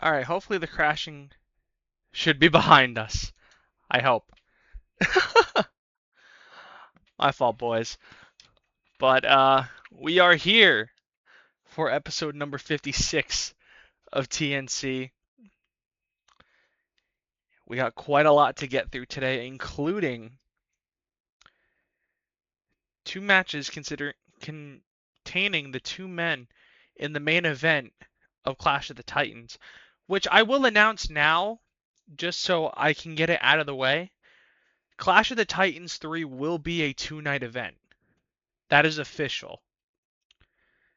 Alright, hopefully the crashing should be behind us. I hope. My fault, boys. But we are here for episode number 56 of TNC. We got quite a lot to get through today, including two matches containing the two men in the main event of Clash of the Titans, which I will announce now just so I can get it out of the way. Clash of the Titans 3 will be a two-night event. That is official.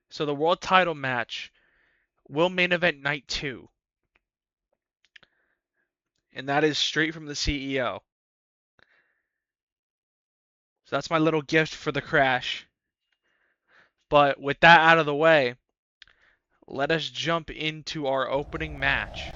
So the world title match will main event night 2. And that is straight from the CEO. So that's my little gift for the crash. But with that out of the way, let us jump into our opening match.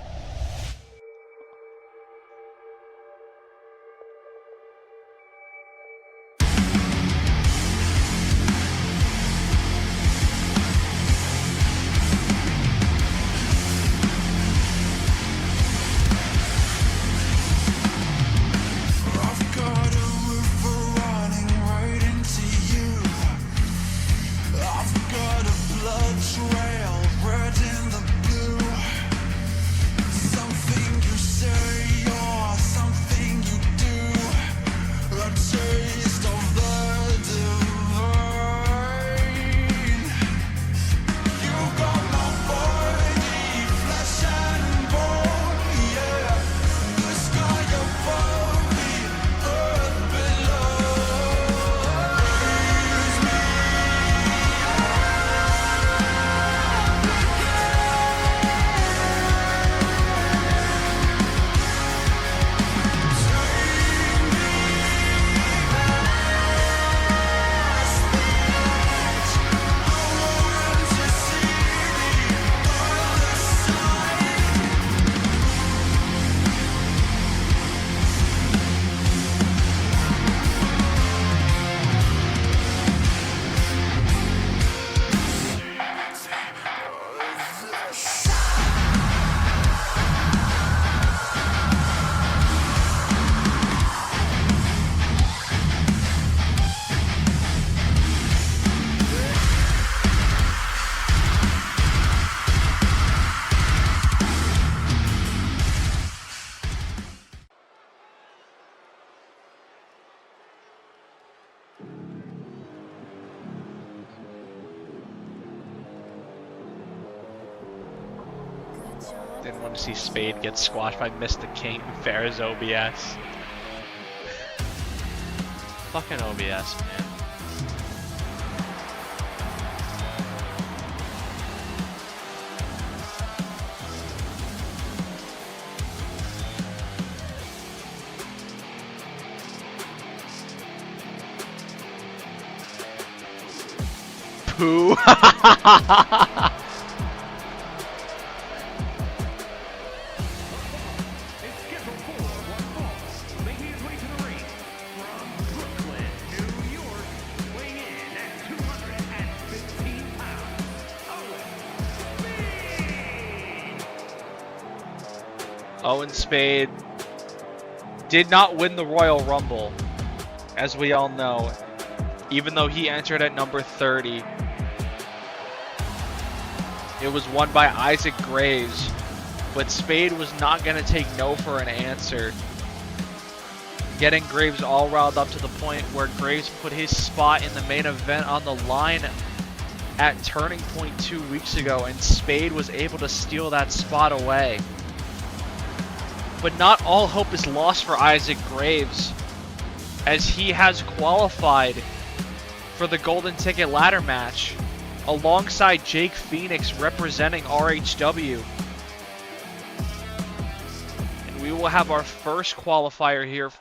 Didn't want to see Spade get squashed by Mr. King, Farrah's OBS. Fucking OBS, man. Pooh. Owen Spade did not win the Royal Rumble, as we all know, even though he entered at number 30. It was won by Isaac Graves, but Spade was not going to take no for an answer, getting Graves all riled up to the point where Graves put his spot in the main event on the line at Turning Point 2 weeks ago, and Spade was able to steal that spot away. But not all hope is lost for Isaac Graves, as he has qualified for the Golden Ticket ladder match alongside Jake Phoenix representing RHW. And we will have our first qualifier here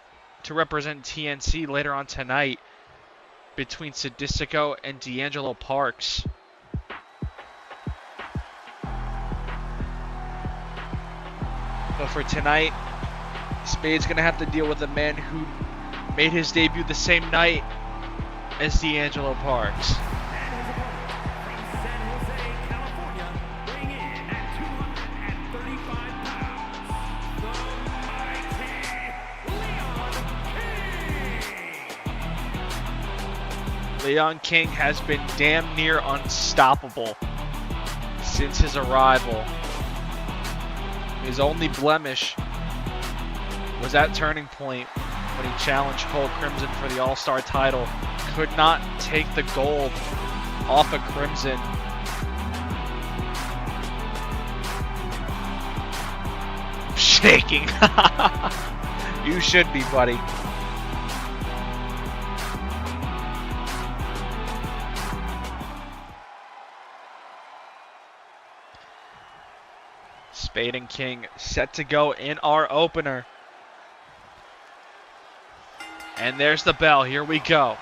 to represent TNC later on tonight between Sadistico and D'Angelo Parks. But for tonight, Spade's going to have to deal with a man who made his debut the same night as D'Angelo Parks. Leon King has been damn near unstoppable since his arrival. His only blemish was that turning point when he challenged Cole Crimson for the All-Star title. Could not take the gold off of Crimson. Shaking. You should be, buddy. Spade and King set to go in our opener. And there's the bell. Here we go.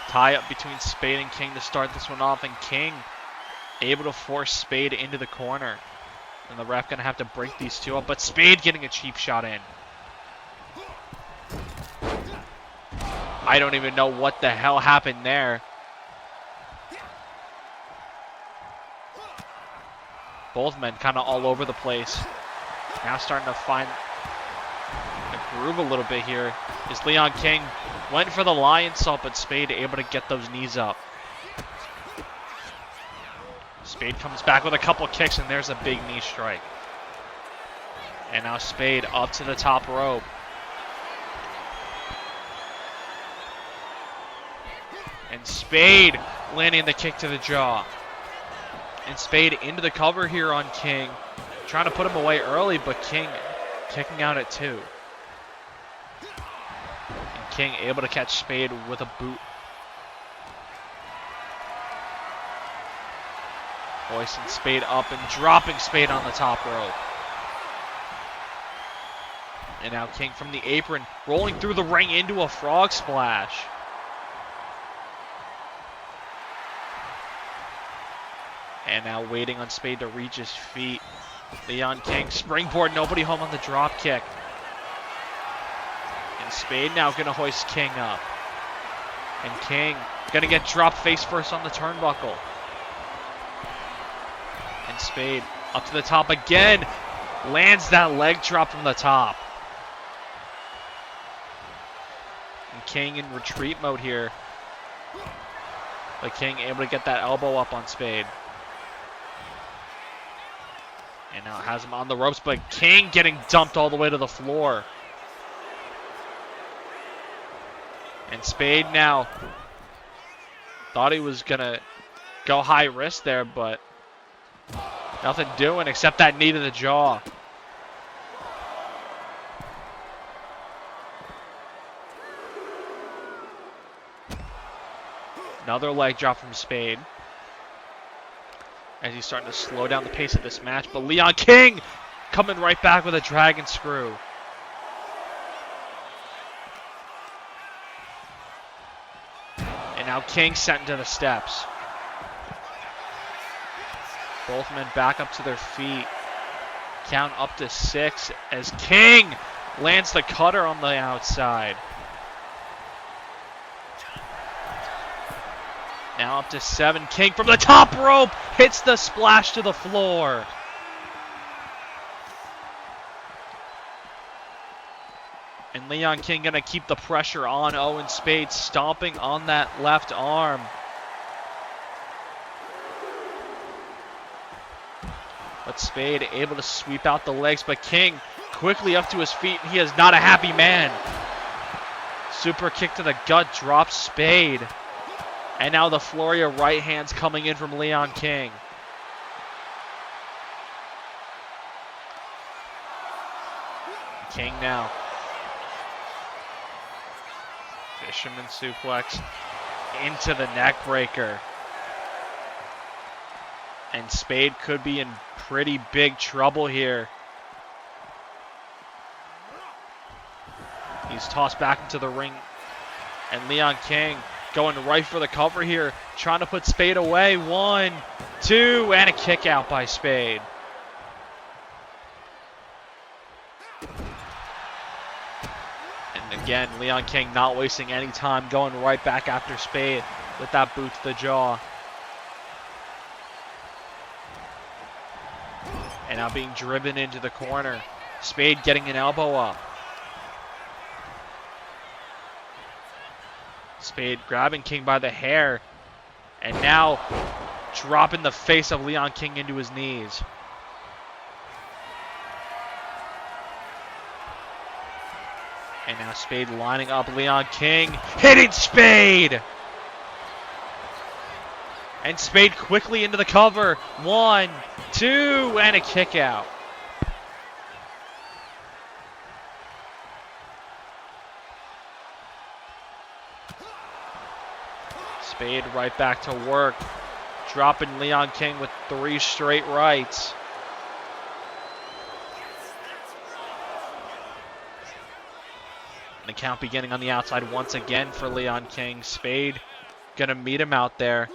Tie up between Spade and King to start this one off, and King able to force Spade into the corner. And the ref going to have to break these two up, but Spade getting a cheap shot in. I don't even know what the hell happened there. Both men kind of all over the place. Now starting to find the groove a little bit here. Is Leon King went for the lion salt, but Spade able to get those knees up. Spade comes back with a couple kicks, and there's a big knee strike. And now Spade up to the top rope. And Spade landing the kick to the jaw. And Spade into the cover here on King. Trying to put him away early, but King kicking out at 2. And King able to catch Spade with a boot. Hoisting Spade up and dropping Spade on the top rope. And now King from the apron, rolling through the ring into a frog splash. And now waiting on Spade to reach his feet. Leon King, springboard, nobody home on the drop kick. And Spade now going to hoist King up. And King going to get dropped face first on the turnbuckle. And Spade up to the top again. Lands that leg drop from the top. And King in retreat mode here. But King able to get that elbow up on Spade. And now has him on the ropes, but King getting dumped all the way to the floor. And Spade now thought he was going to go high risk there, but nothing doing except that knee to the jaw. Another leg drop from Spade. As he's starting to slow down the pace of this match. But Leon King coming right back with a dragon screw. And now King sent into the steps. Both men back up to their feet. Count up to 6 as King lands the cutter on the outside. Now up to 7. King from the top rope hits the splash to the floor. And Leon King going to keep the pressure on Owen Spade, stomping on that left arm. But Spade able to sweep out the legs, but King quickly up to his feet, and he is not a happy man. Super kick to the gut drops Spade. And now the flurry of right hands coming in from Leon King. King now. Fisherman suplex into the neck breaker. And Spade could be in pretty big trouble here. He's tossed back into the ring. And Leon King going right for the cover here, trying to put Spade away. 1, 2, and a kick out by Spade. And again, Leon King not wasting any time, going right back after Spade with that boot to the jaw. And now being driven into the corner. Spade getting an elbow up. Spade grabbing King by the hair. And now dropping the face of Leon King into his knees. And now Spade lining up Leon King. Hitting Spade! And Spade quickly into the cover. 1, 2, and a kick out. Spade right back to work. Dropping Leon King with 3 straight rights. And the count beginning on the outside once again for Leon King. Spade gonna meet him out there.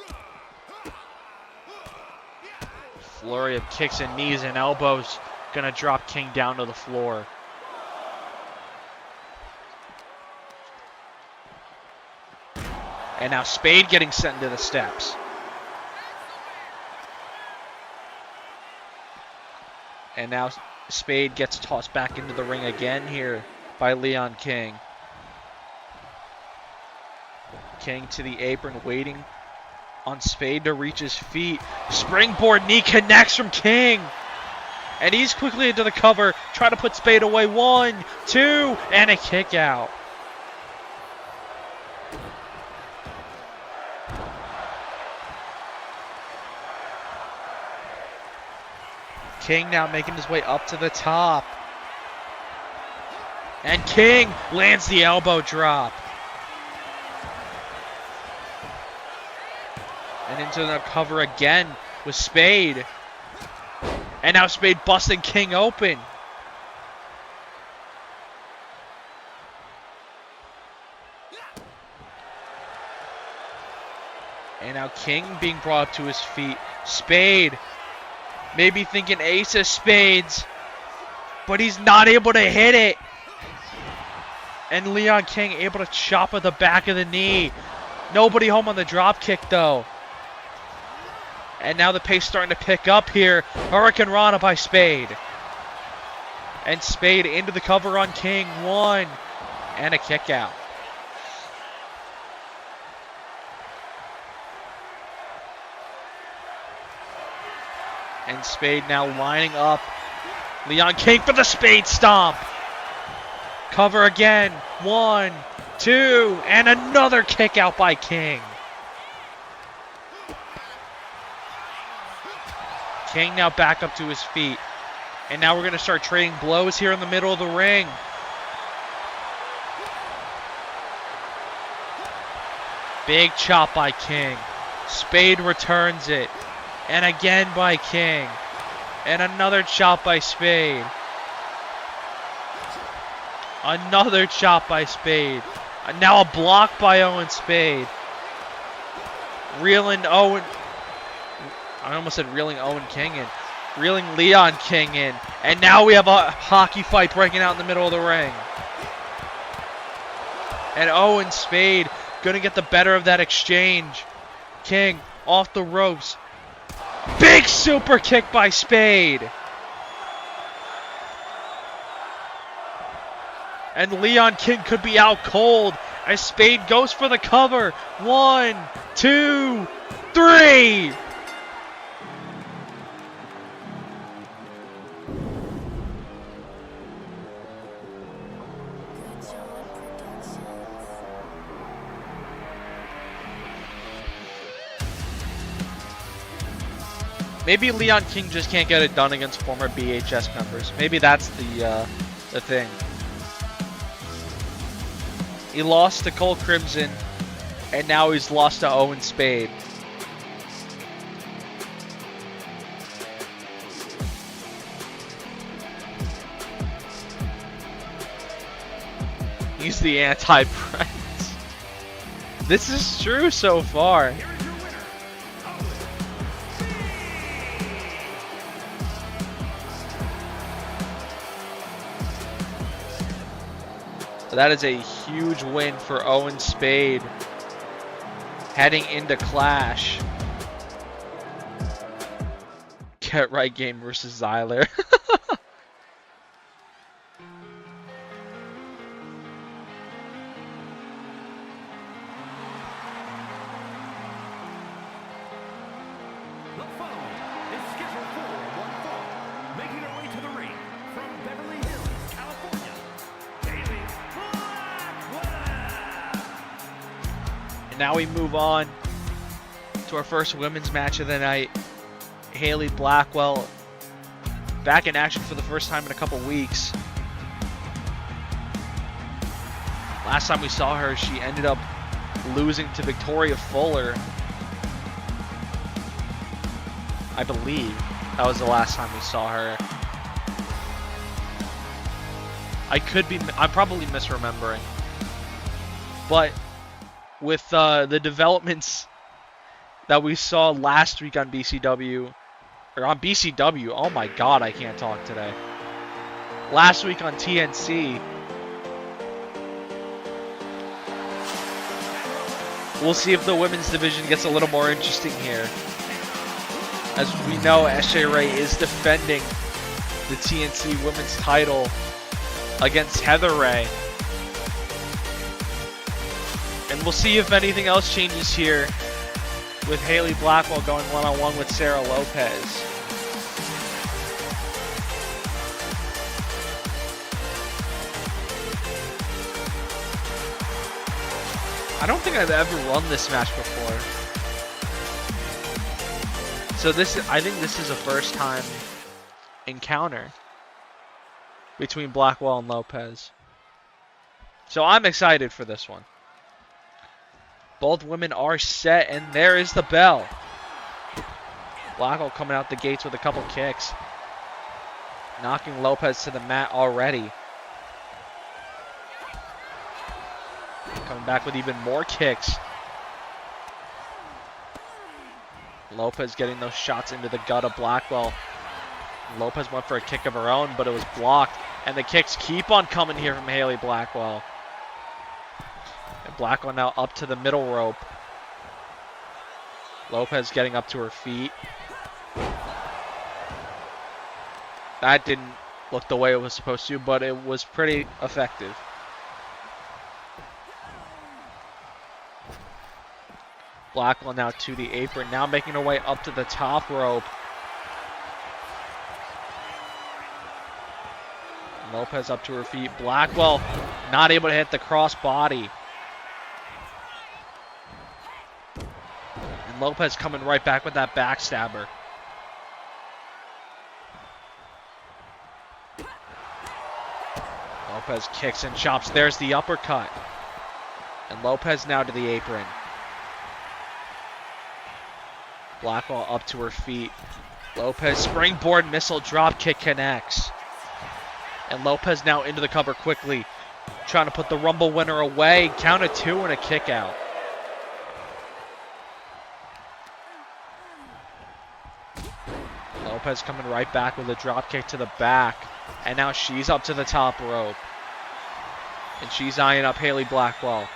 Flurry of kicks and knees and elbows. Gonna drop King down to the floor. And now Spade getting sent into the steps. And now Spade gets tossed back into the ring again here by Leon King. King to the apron, waiting on Spade to reach his feet. Springboard knee connects from King. And he's quickly into the cover, trying to put Spade away. 1, 2, and a kick out. King now making his way up to the top. And King lands the elbow drop. And into the cover again with Spade. And now Spade busting King open. And now King being brought up to his feet. Spade maybe thinking ace of spades, but he's not able to hit it. And Leon King able to chop at the back of the knee. Nobody home on the drop kick though. And now the pace starting to pick up here. Hurricane Rana by Spade. And Spade into the cover on King. 1, and a kick out. And Spade now lining up Leon King for the Spade stomp. Cover again. 1, 2, and another kick out by King. King now back up to his feet. And now we're going to start trading blows here in the middle of the ring. Big chop by King. Spade returns it. And again by King. And another chop by Spade. Another chop by Spade. And now a block by Owen Spade. Reeling Owen. I almost said reeling Owen King in. Reeling Leon King in. And now we have a hockey fight breaking out in the middle of the ring. And Owen Spade going to get the better of that exchange. King off the ropes. Big super kick by Spade. And Leon King could be out cold as Spade goes for the cover. 1, 2, 3. Maybe Leon King just can't get it done against former BHS members. Maybe that's the thing. He lost to Cole Crimson, and now he's lost to Owen Spade. He's the anti-Prince. This is true so far. That is a huge win for Owen Spade heading into Clash. Get right game versus Zyler. now we move on to our first women's match of the night. Haley Blackwell back in action for the first time in a couple weeks. Last time we saw her, she ended up losing to Victoria Fuller. I believe that was the last time we saw her. I'm probably misremembering. But with the developments that we saw last week on BCW, or on BCW, oh my god, I can't talk today. Last week on TNC, we'll see if the women's division gets a little more interesting here. As we know, SJ Ray is defending the TNC women's title against Heather Ray. And we'll see if anything else changes here with Haley Blackwell going one-on-one with Sarah Lopez. I don't think I've ever run this match before. So I think this is a first time encounter between Blackwell and Lopez. So I'm excited for this one. Both women are set, and there is the bell. Blackwell coming out the gates with a couple kicks, knocking Lopez to the mat already. Coming back with even more kicks. Lopez getting those shots into the gut of Blackwell. Lopez went for a kick of her own, but it was blocked. And the kicks keep on coming here from Haley Blackwell. And Blackwell now up to the middle rope. Lopez getting up to her feet. That didn't look the way it was supposed to, but it was pretty effective. Blackwell now to the apron, now making her way up to the top rope. Lopez up to her feet. Blackwell not able to hit the cross body. And Lopez coming right back with that backstabber. Lopez kicks and chops. There's the uppercut. And Lopez now to the apron. Blackwell up to her feet. Lopez springboard missile drop kick connects. And Lopez now into the cover quickly. Trying to put the Rumble winner away. Count of 2 and a kick out. Lopez coming right back with a drop kick to the back. And now she's up to the top rope. And she's eyeing up Haley Blackwell.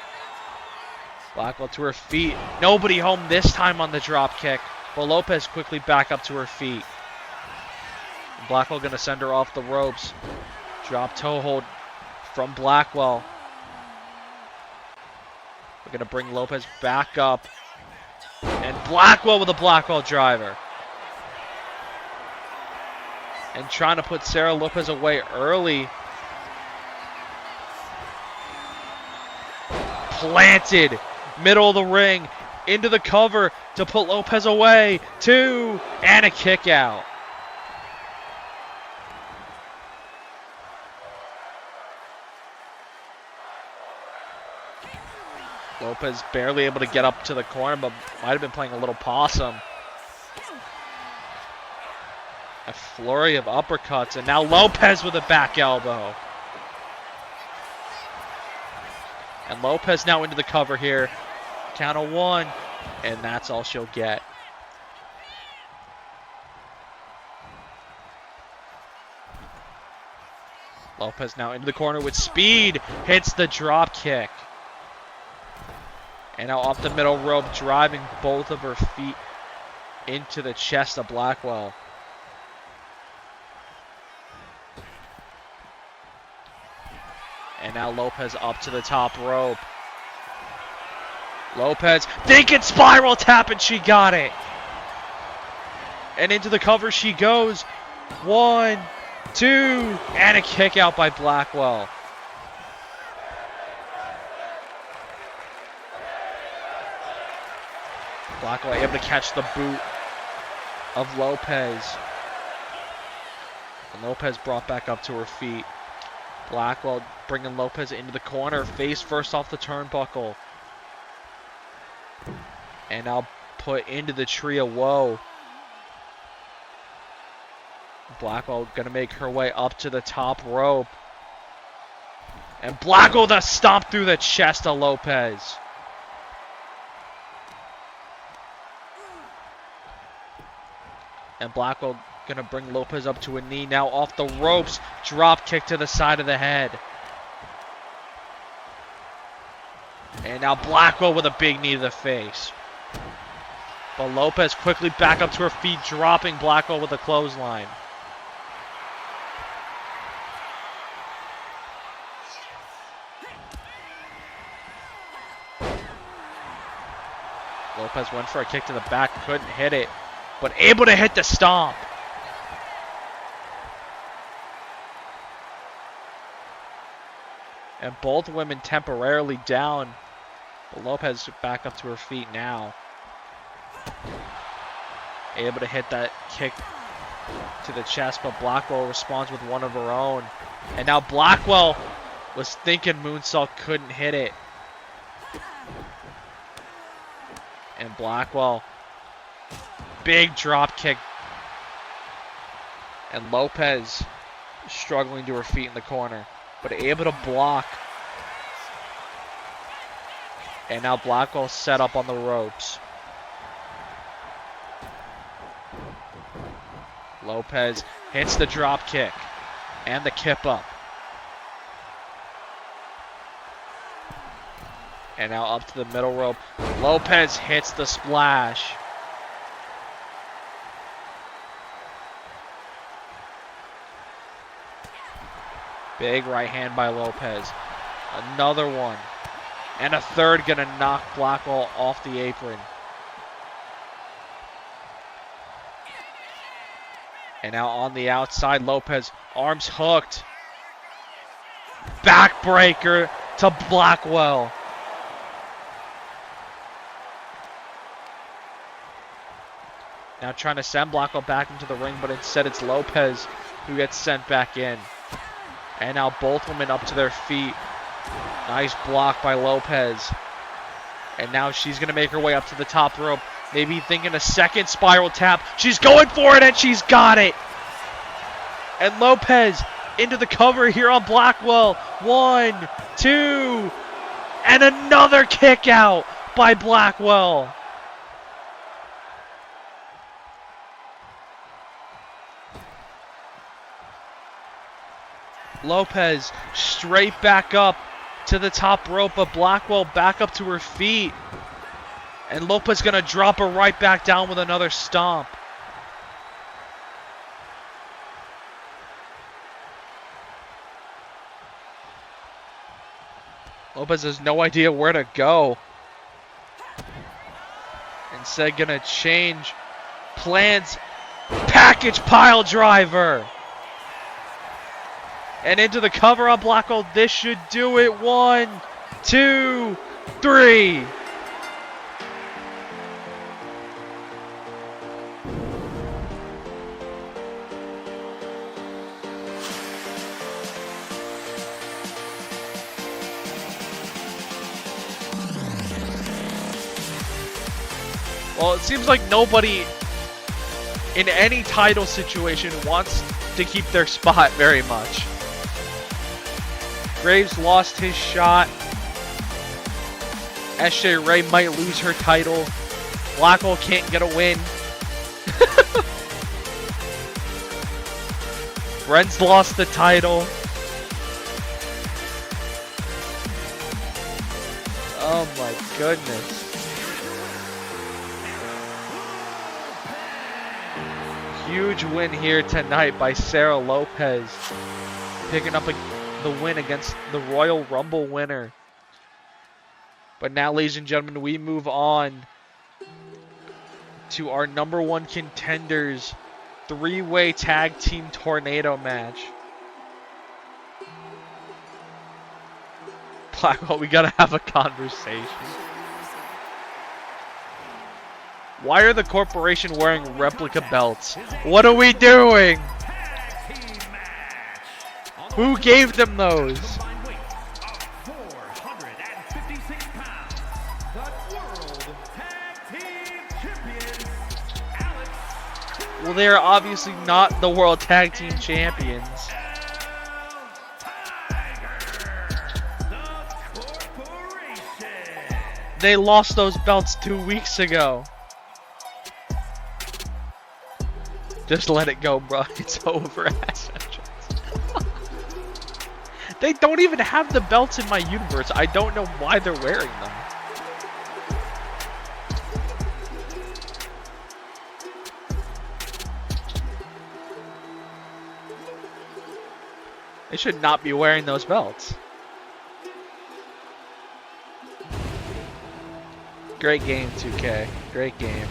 Blackwell to her feet. Nobody home this time on the drop kick. But Lopez quickly back up to her feet. Blackwell going to send her off the ropes. Drop toe hold from Blackwell. We're going to bring Lopez back up. And Blackwell with a Blackwell driver. And trying to put Sarah Lopez away early. Planted. Middle of the ring. Into the cover to put Lopez away. 2. And a kick out. Lopez barely able to get up to the corner, but might have been playing a little possum. A flurry of uppercuts, and now Lopez with a back elbow. And Lopez now into the cover here. Count of 1, and that's all she'll get. Lopez now into the corner with speed. Hits the drop kick. And now off the middle rope, driving both of her feet into the chest of Blackwell. And now Lopez up to the top rope. Lopez thinking spiral tap, and she got it. And into the cover she goes. 1, 2, and a kick out by Blackwell. Blackwell able to catch the boot of Lopez. And Lopez brought back up to her feet. Blackwell bringing Lopez into the corner, face first off the turnbuckle. And now put into the tree of woe. Blackwell gonna make her way up to the top rope. And Blackwell the stomp through the chest of Lopez. And Blackwell gonna bring Lopez up to a knee. Now off the ropes. Drop kick to the side of the head. And now Blackwell with a big knee to the face. But Lopez quickly back up to her feet, dropping Blackwell with a clothesline. Lopez went for a kick to the back, couldn't hit it, but able to hit the stomp. And both women temporarily down. But Lopez back up to her feet now. Able to hit that kick to the chest, but Blackwell responds with one of her own. And now Blackwell was thinking moonsault, couldn't hit it. And Blackwell, big drop kick. And Lopez struggling to her feet in the corner, but able to block. And now Blackwell set up on the ropes. Lopez hits the drop kick and the kip up. And now up to the middle rope. Lopez hits the splash. Big right hand by Lopez. Another one. And a third gonna knock Blackwell off the apron. And now on the outside, Lopez, arms hooked. Backbreaker to Blackwell. Now trying to send Blackwell back into the ring, but instead it's Lopez who gets sent back in. And now both women up to their feet. Nice block by Lopez. And now she's going to make her way up to the top rope. Maybe thinking a second spiral tap. She's going for it, and she's got it. And Lopez into the cover here on Blackwell. 1, 2, and another kick out by Blackwell. Lopez straight back up to the top rope, but Blackwell back up to her feet. And Lopez gonna drop her right back down with another stomp. Lopez has no idea where to go. Instead gonna change plans. Package pile driver. And into the cover on Blackwell. This should do it. 1, 2, 3. Well, it seems like nobody in any title situation wants to keep their spot very much. Graves lost his shot. SJ Ray might lose her title. Blackwell can't get a win. Bren's lost the title. Oh my goodness. Huge win here tonight by Sarah Lopez. Picking up the win against the Royal Rumble winner. But now, ladies and gentlemen, we move on to our number one contenders 3-way tag team tornado match. Blackwell, we gotta have a conversation. Why are the corporation wearing replica belts? What are we doing? Who gave them those? Well, they are obviously not the World Tag Team Champions. They lost those belts 2 weeks ago. Just let it go, bro. It's over. They don't even have the belts in my universe. I don't know why they're wearing them. They should not be wearing those belts. Great game, 2K. Great game.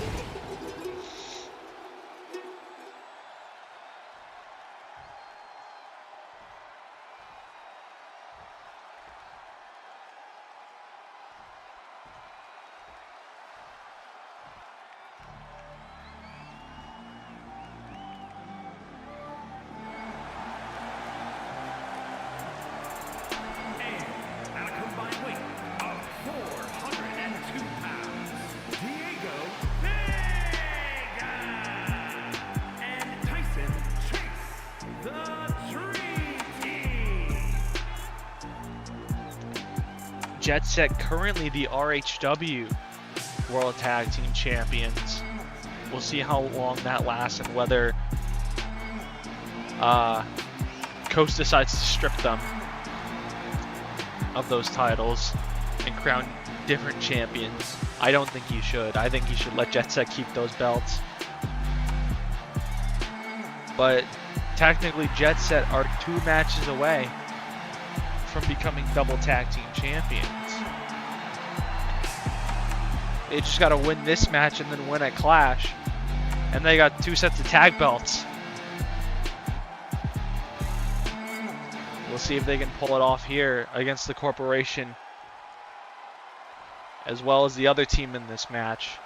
Jet Set currently the RHW World Tag Team Champions. We'll see how long that lasts and whether Coast decides to strip them of those titles and crown different champions. I don't think he should. I think he should let Jet Set keep those belts. But technically Jet Set are 2 matches away from becoming double tag team champions. They just gotta win this match and then win at Clash. And they got 2 sets of tag belts. We'll see if they can pull it off here against the Corporation, as well as the other team in this match.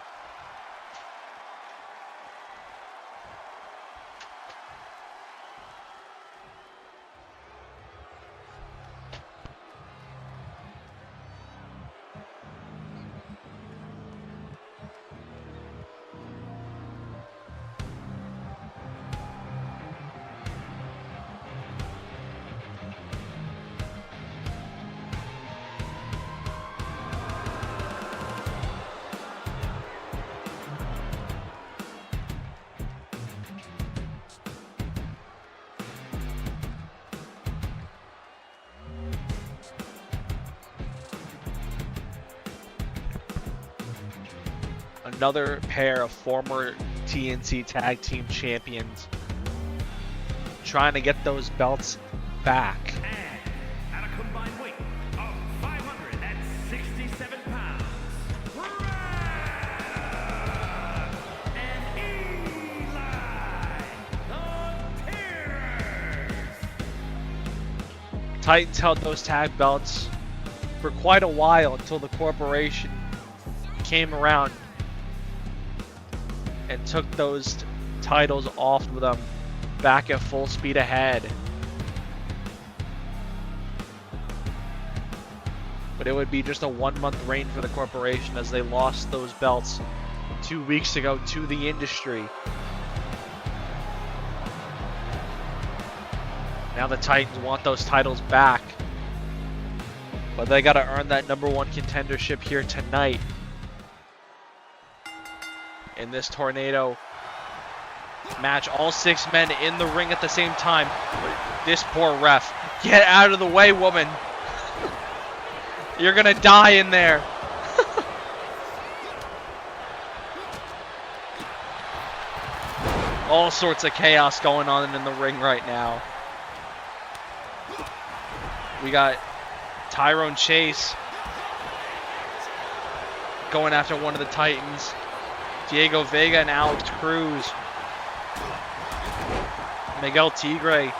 Another pair of former TNC Tag Team Champions trying to get those belts back. And at a combined weight of 567 pounds, Brad and Eli the Tears. Titans held those tag belts for quite a while until the Corporation came around and took those titles off of them back at full speed ahead. But it would be just a 1-month reign for the Corporation as they lost those belts 2 weeks ago to the industry. Now the Titans want those titles back, but they gotta earn that #1 contendership here tonight. In this tornado match, all 6 men in the ring at the same time. This poor ref. Get out of the way, woman. You're gonna die in there. All sorts of chaos going on in the ring right now. We got Tyrone Chase going after one of the Titans. Diego Vega and Alex Cruz. Miguel Tigre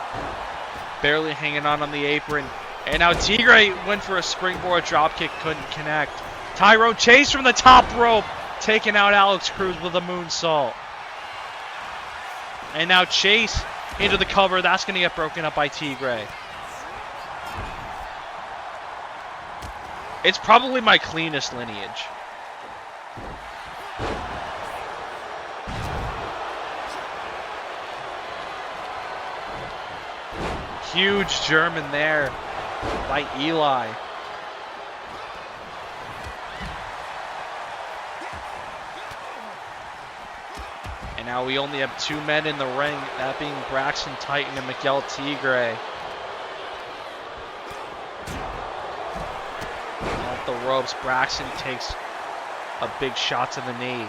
barely hanging on the apron. And now Tigre went for a springboard dropkick, couldn't connect. Tyrone Chase from the top rope. taking out Alex Cruz with a moonsault. And now Chase into the cover. That's going to get broken up by Tigre. It's probably my cleanest lineage. Huge German there by Eli. And now we only have 2 men in the ring, that being Braxton Titan and Miguel Tigre. Off the ropes, Braxton takes a big shot to the knee.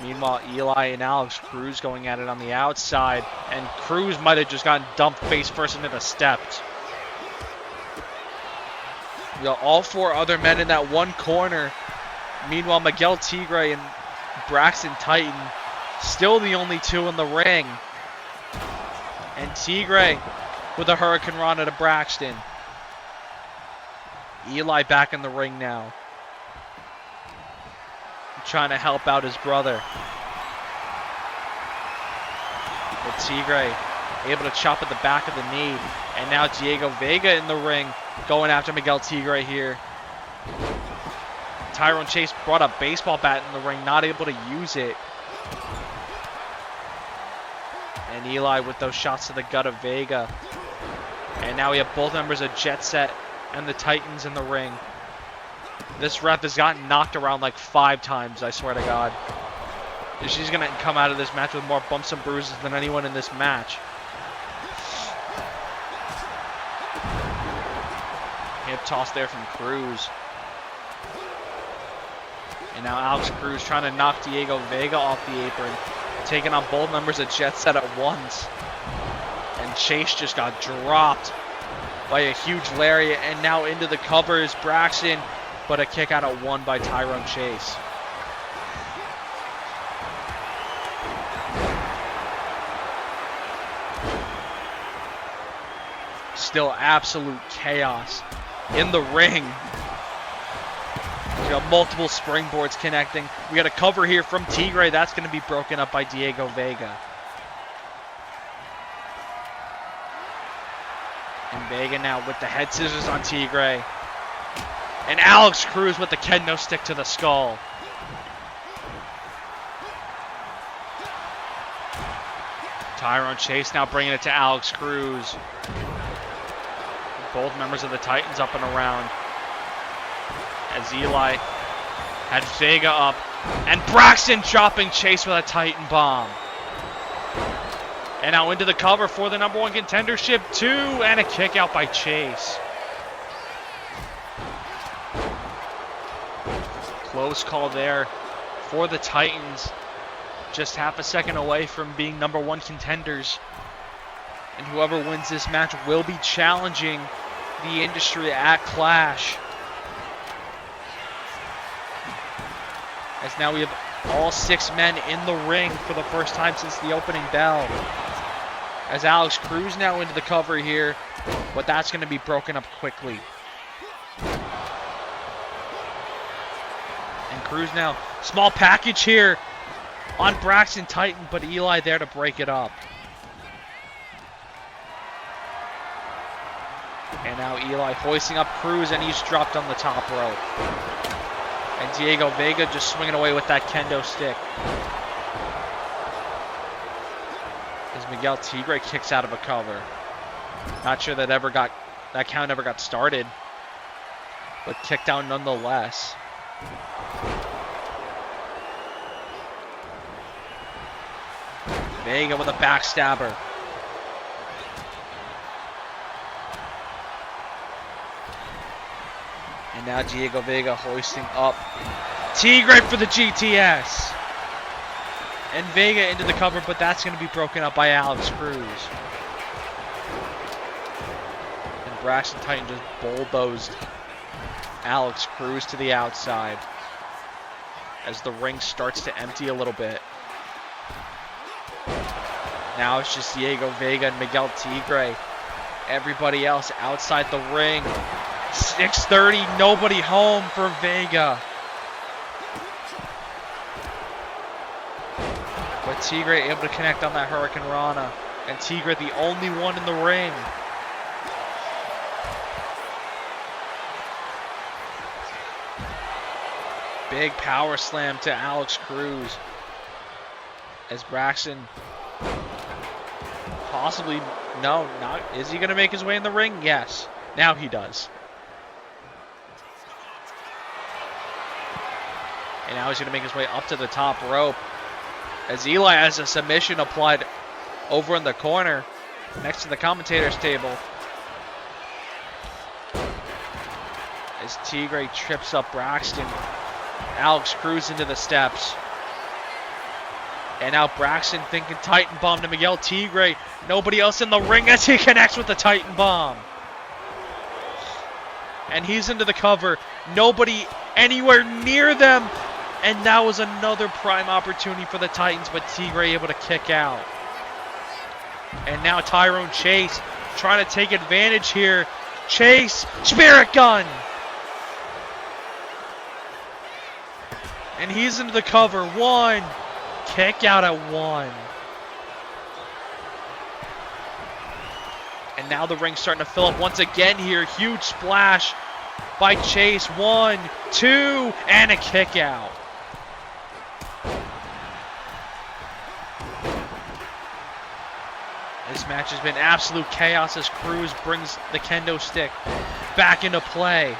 Meanwhile, Eli and Alex Cruz going at it on the outside, and Cruz might have just gotten dumped face first into the steps. We got all 4 other men in that one corner. Meanwhile, Miguel Tigre and Braxton Titan still the only 2 in the ring. And Tigre with a Hurricane Rana to Braxton. Eli back in the ring now, trying to help out his brother. But Tigre able to chop at the back of the knee. And now Diego Vega in the ring going after Miguel Tigre here. Tyrone Chase brought a baseball bat in the ring, not able to use it. And Eli with those shots to the gut of Vega. And now we have both members of Jet Set and the Titans in the ring. This ref has gotten knocked around like 5 times, I swear to God. She's going to come out of this match with more bumps and bruises than anyone in this match. Hip toss there from Cruz. And now Alex Cruz trying to knock Diego Vega off the apron, taking on both members of Jet Set at once. And Chase just got dropped by a huge lariat, and now into the cover is Braxton, but a kick out at 1 by Tyrone Chase. Still absolute chaos in the ring. We got multiple springboards connecting. We got a cover here from Tigre. That's going to be broken up by Diego Vega. And Vega now with the head scissors on Tigre. And Alex Cruz with the kendo stick to the skull. Tyrone Chase now bringing it to Alex Cruz. Both members of the Titans up and around. As Eli had Vega up. And Braxton dropping Chase with a Titan bomb. And now into the cover for the #1 contendership 2. And a kick out by Chase. Close call there for the Titans. Just half a second away from being #1 contenders. And whoever wins this match will be challenging the industry at Clash. As now we have all 6 men in the ring for the first time since the opening bell. As Alex Cruz now into the cover here, but that's going to be broken up quickly. And Cruz now, small package here on Braxton Titan, but Eli there to break it up. And now Eli hoisting up Cruz, and he's dropped on the top rope. And Diego Vega just swinging away with that kendo stick. As Miguel Tigre kicks out of a cover. Not sure that count ever got started, but kicked out nonetheless. Vega with a backstabber. And now Diego Vega hoisting up Tigre for the GTS. And Vega into the cover, but that's going to be broken up by Alex Cruz. And Braxton Titan just bulldozed Alex Cruz to the outside as the ring starts to empty a little bit. Now it's just Diego Vega and Miguel Tigre. Everybody else outside the ring 6:30, nobody home for Vega. But Tigre able to connect on that Hurricane Rana. And Tigre the only one in the ring. Big power slam to Alex Cruz. As Braxton possibly, no, not, is he going to make his way in the ring? Yes. Now he does. And now he's going to make his way up to the top rope. As Eli has a submission applied over in the corner next to the commentator's table. As Tigre trips up Braxton. Alex Cruz into the steps. And now Braxton thinking Titan Bomb to Miguel Tigre. Nobody else in the ring as he connects with the Titan Bomb. And he's into the cover. Nobody anywhere near them. And that was another prime opportunity for the Titans, but Tigre able to kick out. And now Tyrone Chase trying to take advantage here. Chase, Spirit Gun. And he's into the cover. 1. Kick out at 1. And now the ring's starting to fill up once again here. Huge splash by Chase. 1, 2, and a kick out. This match has been absolute chaos as Cruz brings the kendo stick back into play.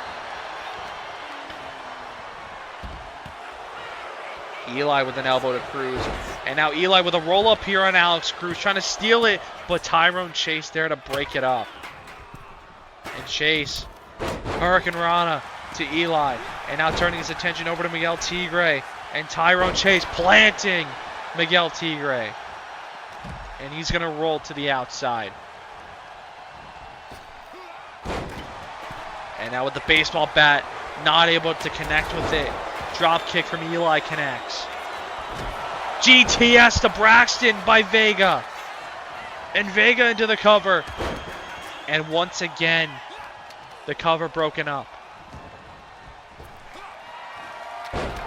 Eli with an elbow to Cruz. And now Eli with a roll-up here on Alex Cruz, trying to steal it, but Tyrone Chase there to break it up. And Chase, Hurricane Rana to Eli. And now turning his attention over to Miguel Tigre. And Tyrone Chase planting Miguel Tigre. And he's going to roll to the outside. And now with the baseball bat, not able to connect with it. Drop kick from Eli connects. GTS to Braxton by Vega. And Vega into the cover. And once again, the cover broken up.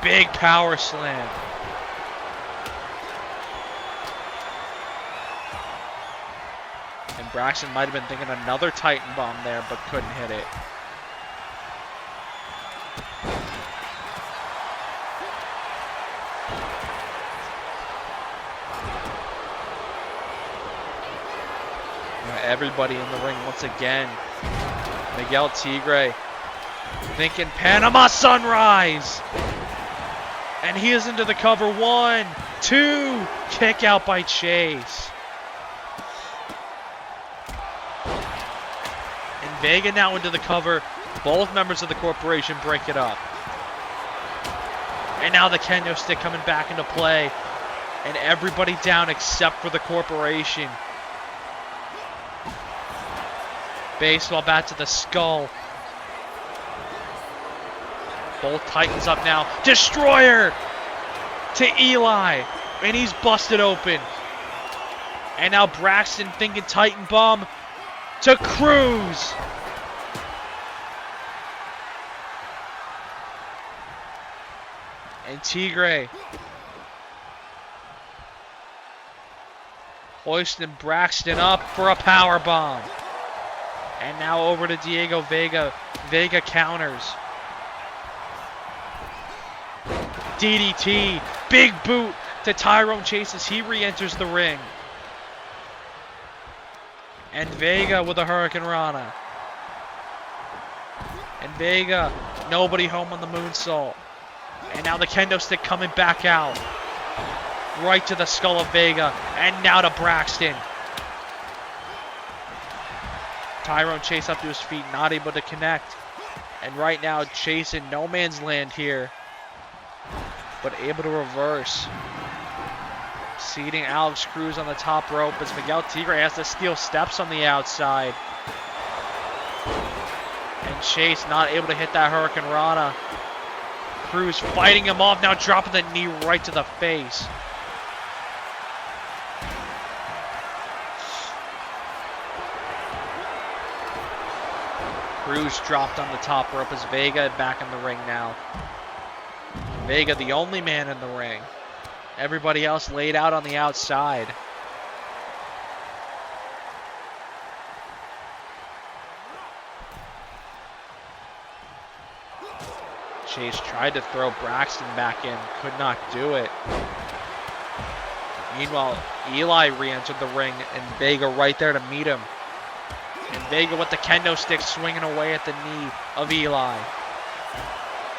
Big power slam. And Braxton might have been thinking another Titan Bomb there, but couldn't hit it. Everybody in the ring once again. Miguel Tigre thinking Panama Sunrise. And he is into the cover. 1, 2, kick out by Chase. And Vega now into the cover. Both members of the corporation break it up. And now the kendo stick coming back into play. And everybody down except for the corporation. Baseball bat to the skull. Both Titans up now. Destroyer to Eli. And he's busted open. And now Braxton thinking Titan Bomb to Cruz. And Tigre hoisting Braxton up for a power bomb. And now over to Diego Vega. Vega counters. DDT. Big boot to Tyrone Chase as he re-enters the ring. And Vega with a Hurricane Rana. And Vega, nobody home on the moonsault. And now the kendo stick coming back out. Right to the skull of Vega. And now to Braxton. Tyrone Chase up to his feet, not able to connect. And right now, Chase in no man's land here. But able to reverse. Seating Alex Cruz on the top rope as Miguel Tigre has to steal steps on the outside. And Chase not able to hit that Hurricane Rana. Cruz fighting him off, now dropping the knee right to the face. Cruz dropped on the top rope as Vega back in the ring now. Vega, the only man in the ring. Everybody else laid out on the outside. Chase tried to throw Braxton back in, could not do it. Meanwhile, Eli re-entered the ring and Vega right there to meet him. And Vega with the kendo stick swinging away at the knee of Eli.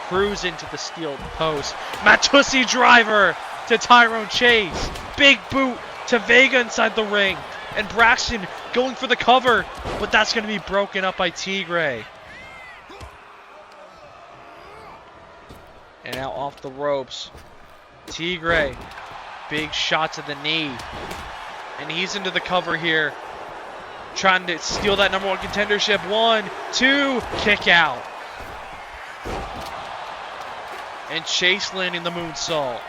Cruz into the steel post. Matusi driver to Tyrone Chase. Big boot to Vega inside the ring. And Braxton going for the cover, but that's going to be broken up by Tigre. And now off the ropes. Tigre, big shot to the knee. And he's into the cover here. Trying to steal that number one contendership. 1, 2, kick out. And Chase landing the moonsault.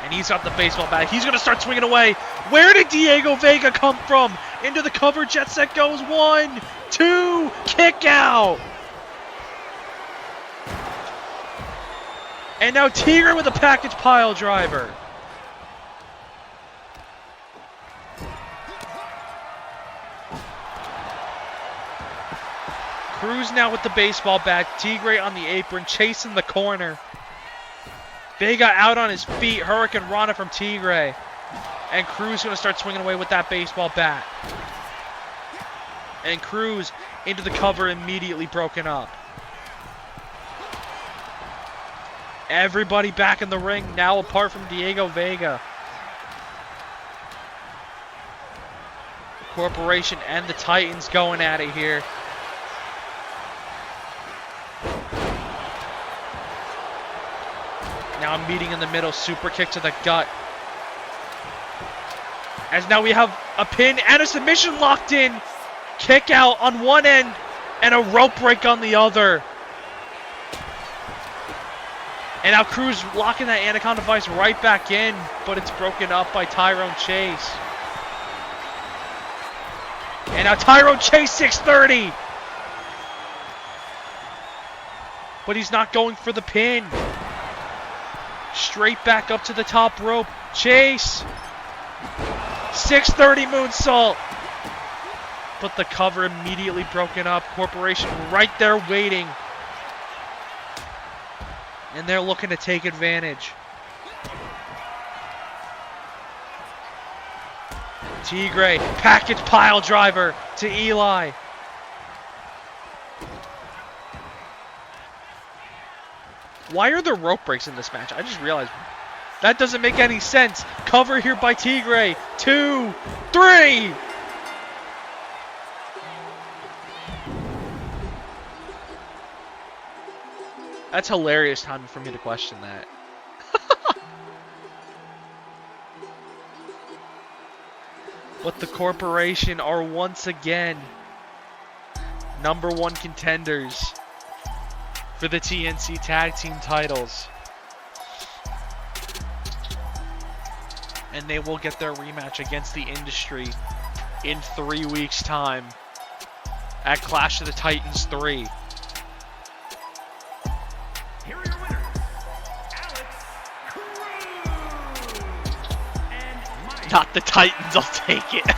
And he's got the baseball bat. He's going to start swinging away. Where did Diego Vega come from? Into the cover. Jet set goes. 1, 2, kick out. And now Tigre with a package pile driver. Cruz now with the baseball bat. Tigre on the apron, Chase in the corner. Vega out on his feet. Hurricane Rana from Tigre. And Cruz going to start swinging away with that baseball bat. And Cruz into the cover, immediately broken up. Everybody back in the ring now apart from Diego Vega. Corporation and the Titans going at it here. Now a meeting in the middle, super kick to the gut. As now we have a pin and a submission locked in. Kick out on one end and a rope break on the other. And now Cruz locking that Anaconda Vice right back in, but it's broken up by Tyrone Chase. And now Tyrone Chase 630. But he's not going for the pin. Straight back up to the top rope. Chase. 630 moonsault. But the cover immediately broken up. Corporation right there waiting. And they're looking to take advantage. Tigre, package pile driver to Eli. Why are there rope breaks in this match? I just realized that doesn't make any sense. Cover here by Tigre. 2, 3. That's hilarious timing for me to question that. But the Corporation are once again #1 contenders for the TNC Tag Team titles. And they will get their rematch against the Industry in 3 weeks' time at Clash of the Titans 3. Here are your winners, Alex Cruz and Mike. Not the Titans, I'll take it. The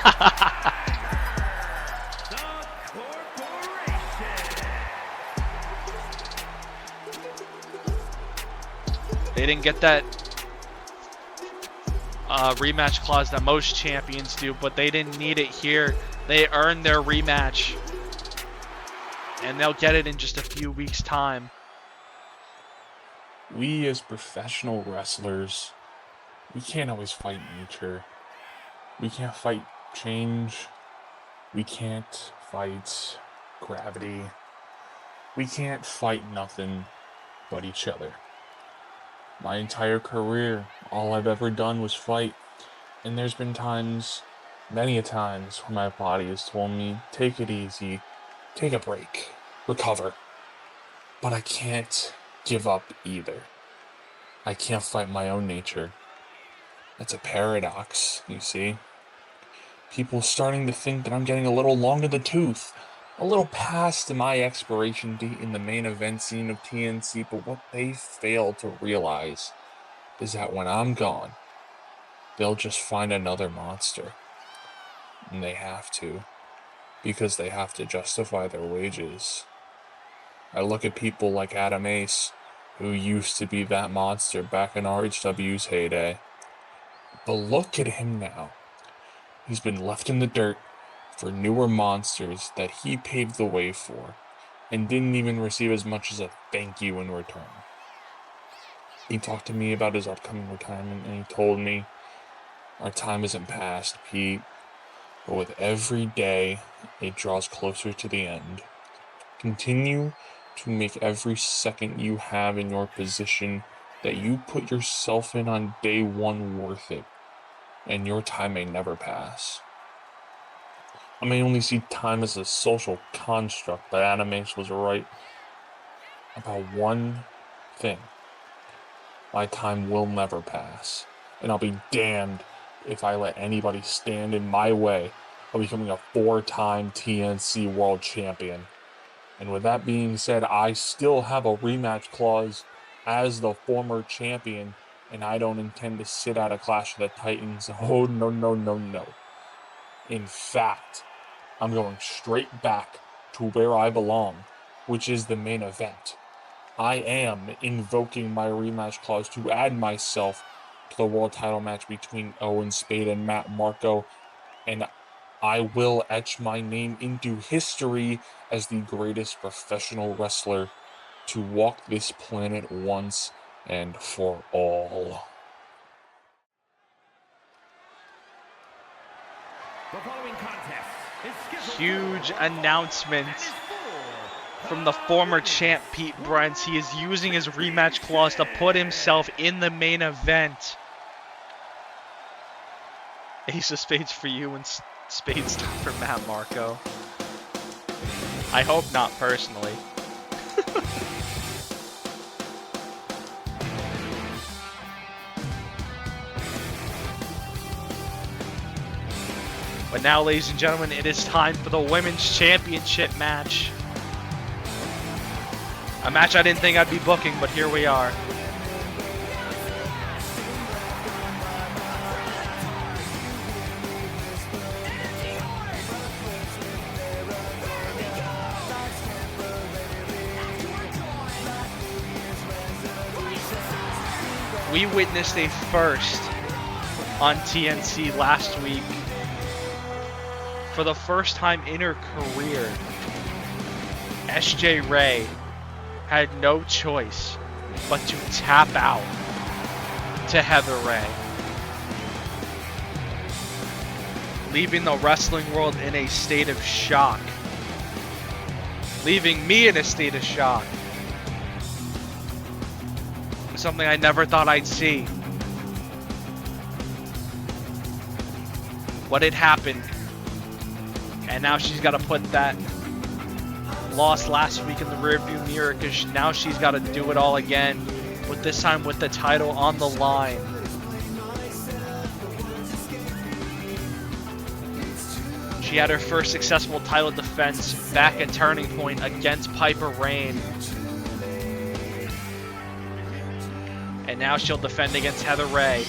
Corporation. They didn't get that rematch clause that most champions do, but they didn't need it here. They earned their rematch. And they'll get it in just a few weeks' time. We as professional wrestlers, we can't always fight nature. We can't fight change. We can't fight gravity. We can't fight nothing but each other. My entire career, all I've ever done was fight. And there's been times, many a times, when my body has told me, take it easy, take a break, recover. But I can't give up either. I can't fight my own nature. That's a paradox, you see. People starting to think that I'm getting a little long in the tooth. a little past my expiration date in the main event scene of TNC, but what they fail to realize is that when I'm gone, they'll just find another monster. And they have to, because they have to justify their wages. I look at people like Adam Ace, who used to be that monster back in RHW's heyday. But look at him now. He's been left in the dirt for newer monsters that he paved the way for, and didn't even receive as much as a thank you in return. He talked to me about his upcoming retirement, and he told me, "Our time isn't past, Pete, but with every day, it draws closer to the end. Continue to make every second you have in your position that you put yourself in on day one worth it, and your time may never pass." I may only see time as a social construct, but Adam Ace was right about one thing. My time will never pass, and I'll be damned if I let anybody stand in my way of becoming a 4-time TNC World Champion. And with that being said, I still have a rematch clause as the former champion, and I don't intend to sit out a Clash of the Titans. Oh, no, no, no, no. In fact, I'm going straight back to where I belong, which is the main event. I am invoking my rematch clause to add myself to the world title match between Owen Spade and Matt Marco, and I will etch my name into history as the greatest professional wrestler to walk this planet once and for all. The following contest is scheduled Huge for announcement and is for from the former champ Pete Brents. He is using his rematch clause to put himself in the main event. Ace of Spades for you and Spades for Matt Marco. I hope not personally. But now, ladies and gentlemen, it is time for the Women's Championship match. A match I didn't think I'd be booking, but here we are. We witnessed a first on TNC last week. For the first time in her career, SJ Ray had no choice but to tap out to Heather Ray, leaving the wrestling world in a state of shock, leaving me in a state of shock. Something I never thought I'd see. What had happened, and now she's got to put that loss last week in the rearview mirror, because now she's got to do it all again, with this time with the title on the line. She had her first successful title defense back at Turning Point against Piper Rayne. And now she'll defend against Heather Ray.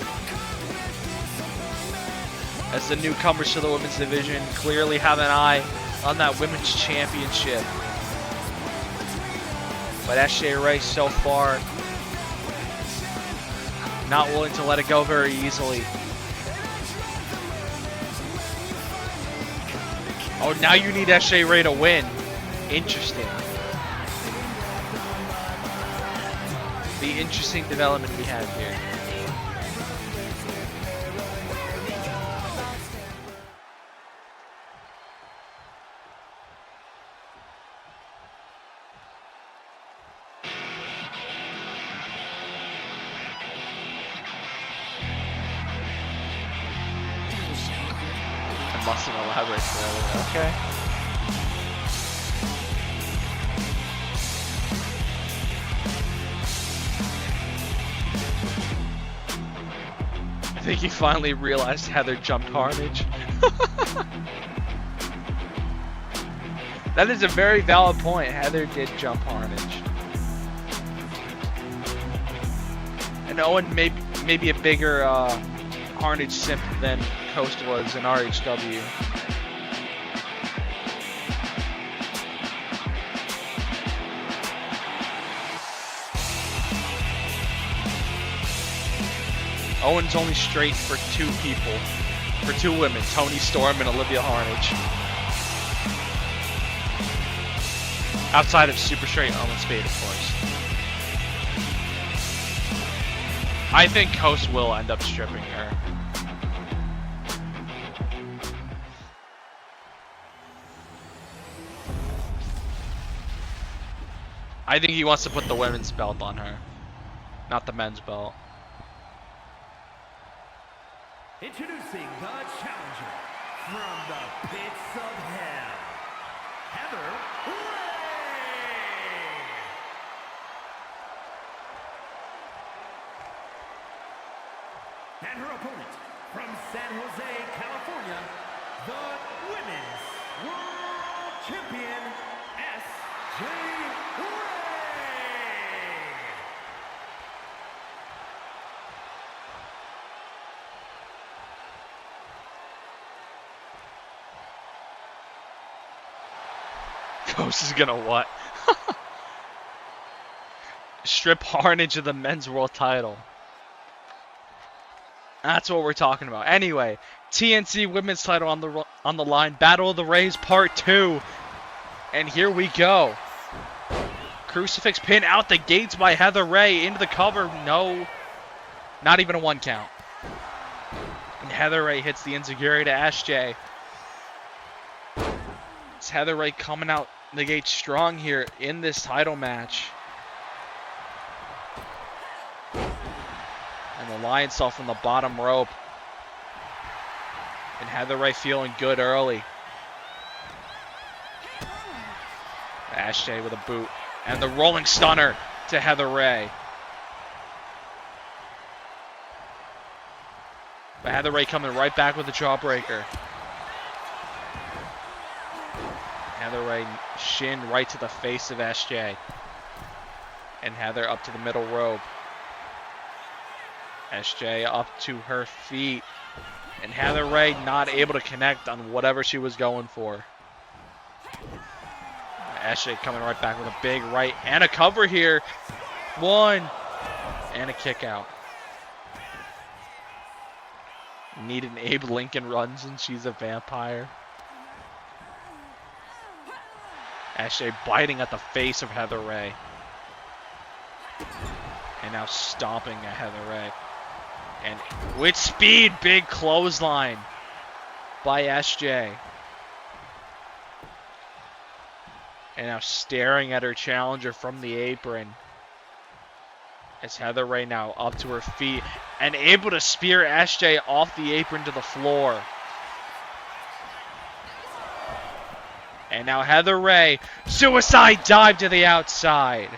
As the newcomers to the women's division clearly have an eye on that women's championship. But SJ Ray so far not willing to let it go very easily. Oh, now you need SJ Ray to win. Interesting. The interesting development we have here. I mustn't elaborate further. Okay. I think he finally realized Heather jumped Carnage. That is a very valid point. Heather did jump Harnage. And Owen may be a bigger Harnage simp than Coast was in RHW. Owen's only straight for two people. For two women, Toni Storm and Olivia Harnage. Outside of super straight Owen Spade, of course. I think Coast will end up stripping her. I think he wants to put the women's belt on her, not the men's belt. Introducing the challenger from the pits of hell, Heather Ray. And her opponent from San Jose, California, the Women's World Champion, S.J. Ray. Ghost is gonna what? Strip Harnage of the men's world title. That's what we're talking about. Anyway, TNC women's title on the line. Battle of the Rays Part 2. And here we go. Crucifix pin out the gates by Heather Ray. Into the cover. No. Not even a 1 count. And Heather Ray hits the enziguri to SJ. It's Heather Ray coming out the gate strong here in this title match. And the Lionsaw from the bottom rope. And Heather Ray feeling good early. SJ with a boot. And the rolling stunner to Heather Ray. But Heather Ray coming right back with the jawbreaker. Heather Ray shin right to the face of SJ. And Heather up to the middle rope. SJ up to her feet. And Heather Ray not able to connect on whatever she was going for. SJ coming right back with a big right and a cover here. 1. And a kick out. Need an Abe Lincoln runs and she's a vampire. SJ biting at the face of Heather Ray. And now stomping at Heather Ray. And with speed, big clothesline by SJ. And now staring at her challenger from the apron. As Heather Ray now up to her feet and able to spear SJ off the apron to the floor. And now Heather Ray, suicide dive to the outside.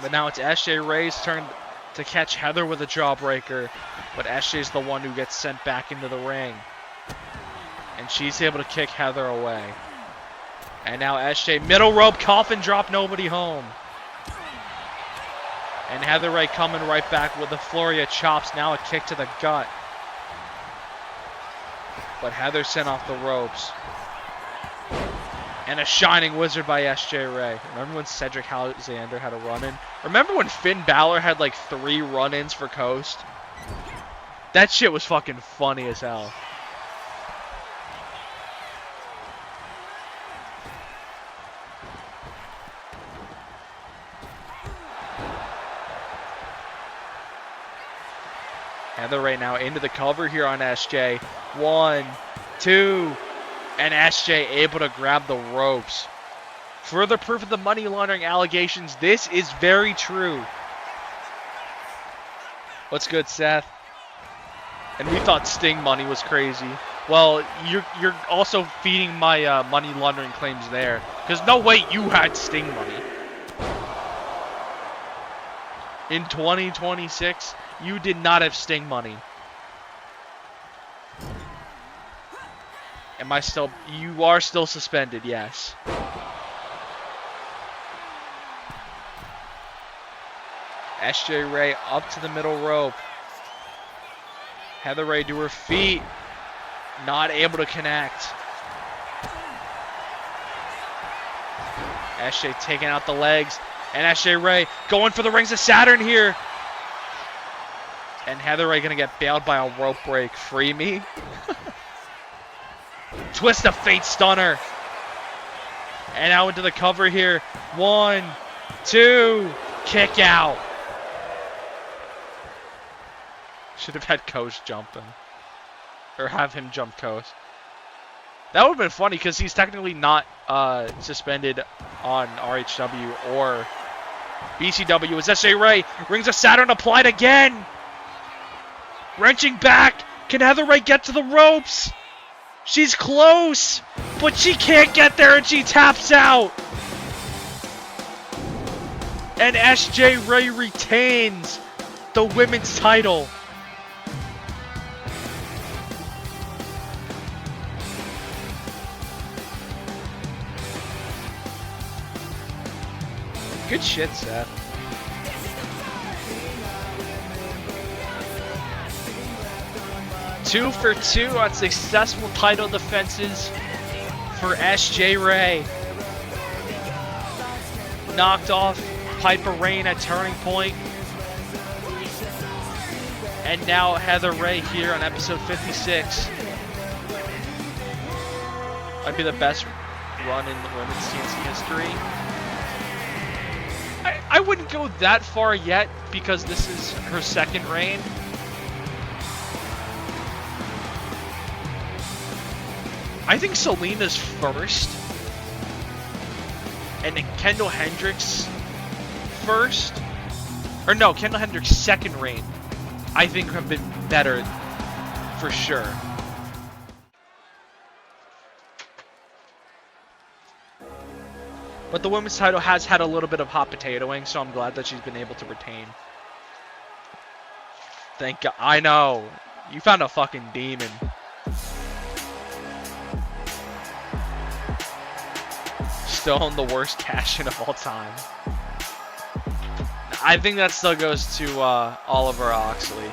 But now it's SJ Ray's turn to catch Heather with a jawbreaker. But SJ's the one who gets sent back into the ring. And she's able to kick Heather away. And now SJ, middle rope, coffin drop, nobody home. And Heather Ray coming right back with the flurry of chops, now a kick to the gut. But Heather sent off the ropes. And a Shining Wizard by SJ Ray. Remember when Cedric Alexander had a run-in? Remember when Finn Balor had like 3 run-ins for Coast? That shit was fucking funny as hell. Heather Ray now into the cover here on SJ. 1, 2, and SJ able to grab the ropes. Further proof of the money laundering allegations. This is very true. What's good, Seth? And we thought Sting money was crazy. Well, you're also feeding my money laundering claims there. Because no way you had Sting money. In 2026, you did not have Sting money. Am I still... You are still suspended, yes. SJ Ray up to the middle rope. Heather Ray to her feet. Not able to connect. SJ taking out the legs. And SJ Ray going for the Rings of Saturn here. And Heather Ray going to get bailed by a rope break. Free me. Twist of Fate Stunner. And out into the cover here. 1, 2, kick out. Should have had Coast jump him. Or have him jump Coast. That would have been funny because he's technically not suspended on RHW or BCW. It's SJ Ray. Rings of Saturn applied again. Wrenching back. Can Heather Ray get to the ropes? She's close, but she can't get there and she taps out. And SJ Ray retains the women's title. Good shit, Seth. Two for two on successful title defenses for SJ Ray. Knocked off Piper Rain at Turning Point. And now Heather Ray here on episode 56. Might be the best run in the women's TNC history. I wouldn't go that far yet because this is her second reign. I think Selena's first. And then Kendall Hendricks first. Or no, Kendall Hendricks' second reign. I think have been better for sure. But the women's title has had a little bit of hot potatoing, so I'm glad that she's been able to retain. Thank God. I know. You found a fucking demon. Still on the worst cash-in of all time. I think that still goes to Oliver Oxley.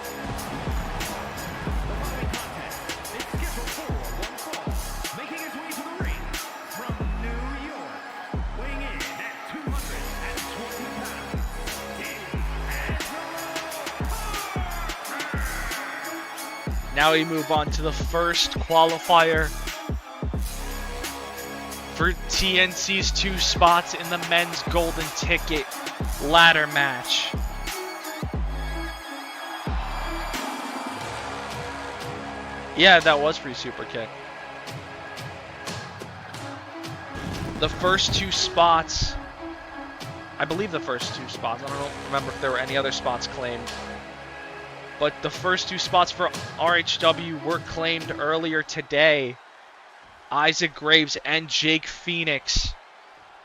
Now we move on to the first qualifier for TNC's 2 spots in the men's golden ticket ladder match. Yeah, that was free super kick. The first 2 spots, I believe the first 2 spots, I don't remember if there were any other spots claimed. But the first 2 spots for RHW were claimed earlier today. Isaac Graves and Jake Phoenix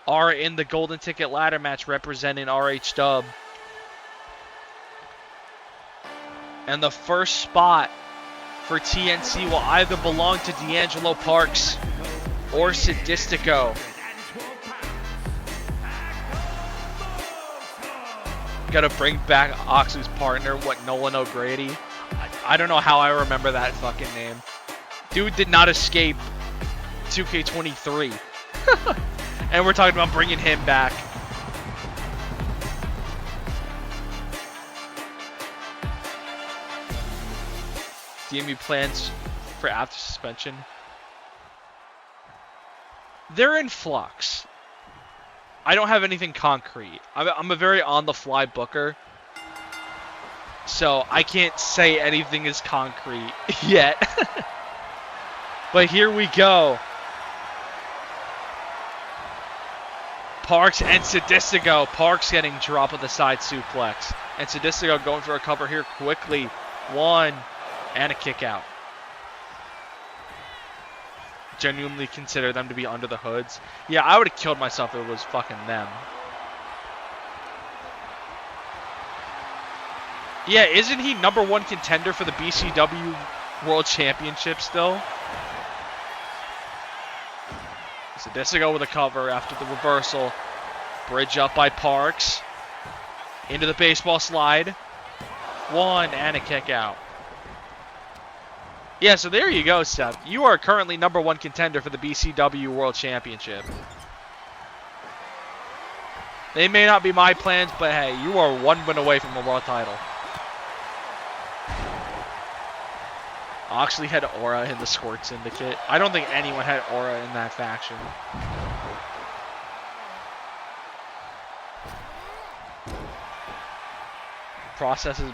are in the Golden Ticket ladder match representing RHW. And the first spot for TNC will either belong to D'Angelo Parks or Sadistico. Gotta bring back Oxley's partner, Nolan O'Grady. I don't know how I remember that fucking name. Dude did not escape 2K23. And we're talking about bringing him back. DMU plans for after suspension. They're in flux. I don't have anything concrete. I'm a very on-the-fly booker. So I can't say anything is concrete yet. But here we go. Parks and Sadistico. Parks getting dropped with a side suplex. And Sadistico going for a cover here quickly. 1 and a kick out. Genuinely consider them to be under the hoods. Yeah, I would have killed myself if it was fucking them. Yeah, isn't he #1 contender for the BCW World Championship still? Sadisco with a cover after the reversal. Bridge up by Parks. Into the baseball slide. One and a kick out. Yeah, so there you go, Seth. You are currently #1 contender for the BCW World Championship. They may not be my plans, but hey, you are one win away from a world title. Oxley had Aura in the Squirt Syndicate. I don't think anyone had Aura in that faction. Processes.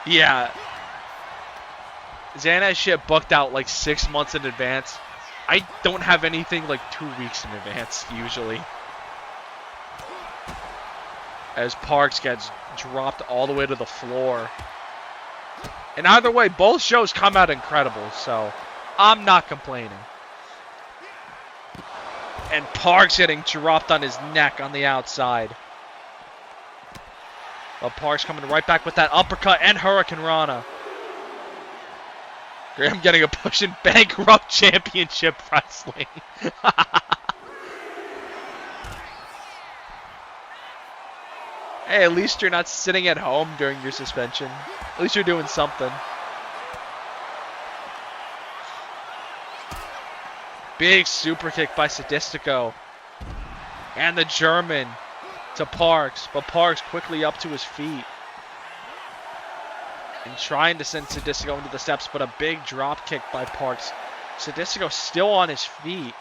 Yeah. Xana has shit booked out like 6 months in advance. I don't have anything like 2 weeks in advance, usually. As Parks gets dropped all the way to the floor. And either way, both shows come out incredible, so I'm not complaining. And Parks getting dropped on his neck on the outside. But Parks coming right back with that uppercut and Hurricane Rana. Graham getting a push in Bankrupt Championship Wrestling. Hey, at least you're not sitting at home during your suspension. At least you're doing something. Big super kick by Sadisco. And the German to Parks. But Parks quickly up to his feet. And trying to send Sadisco into the steps, but a big drop kick by Parks. Sadisco still on his feet.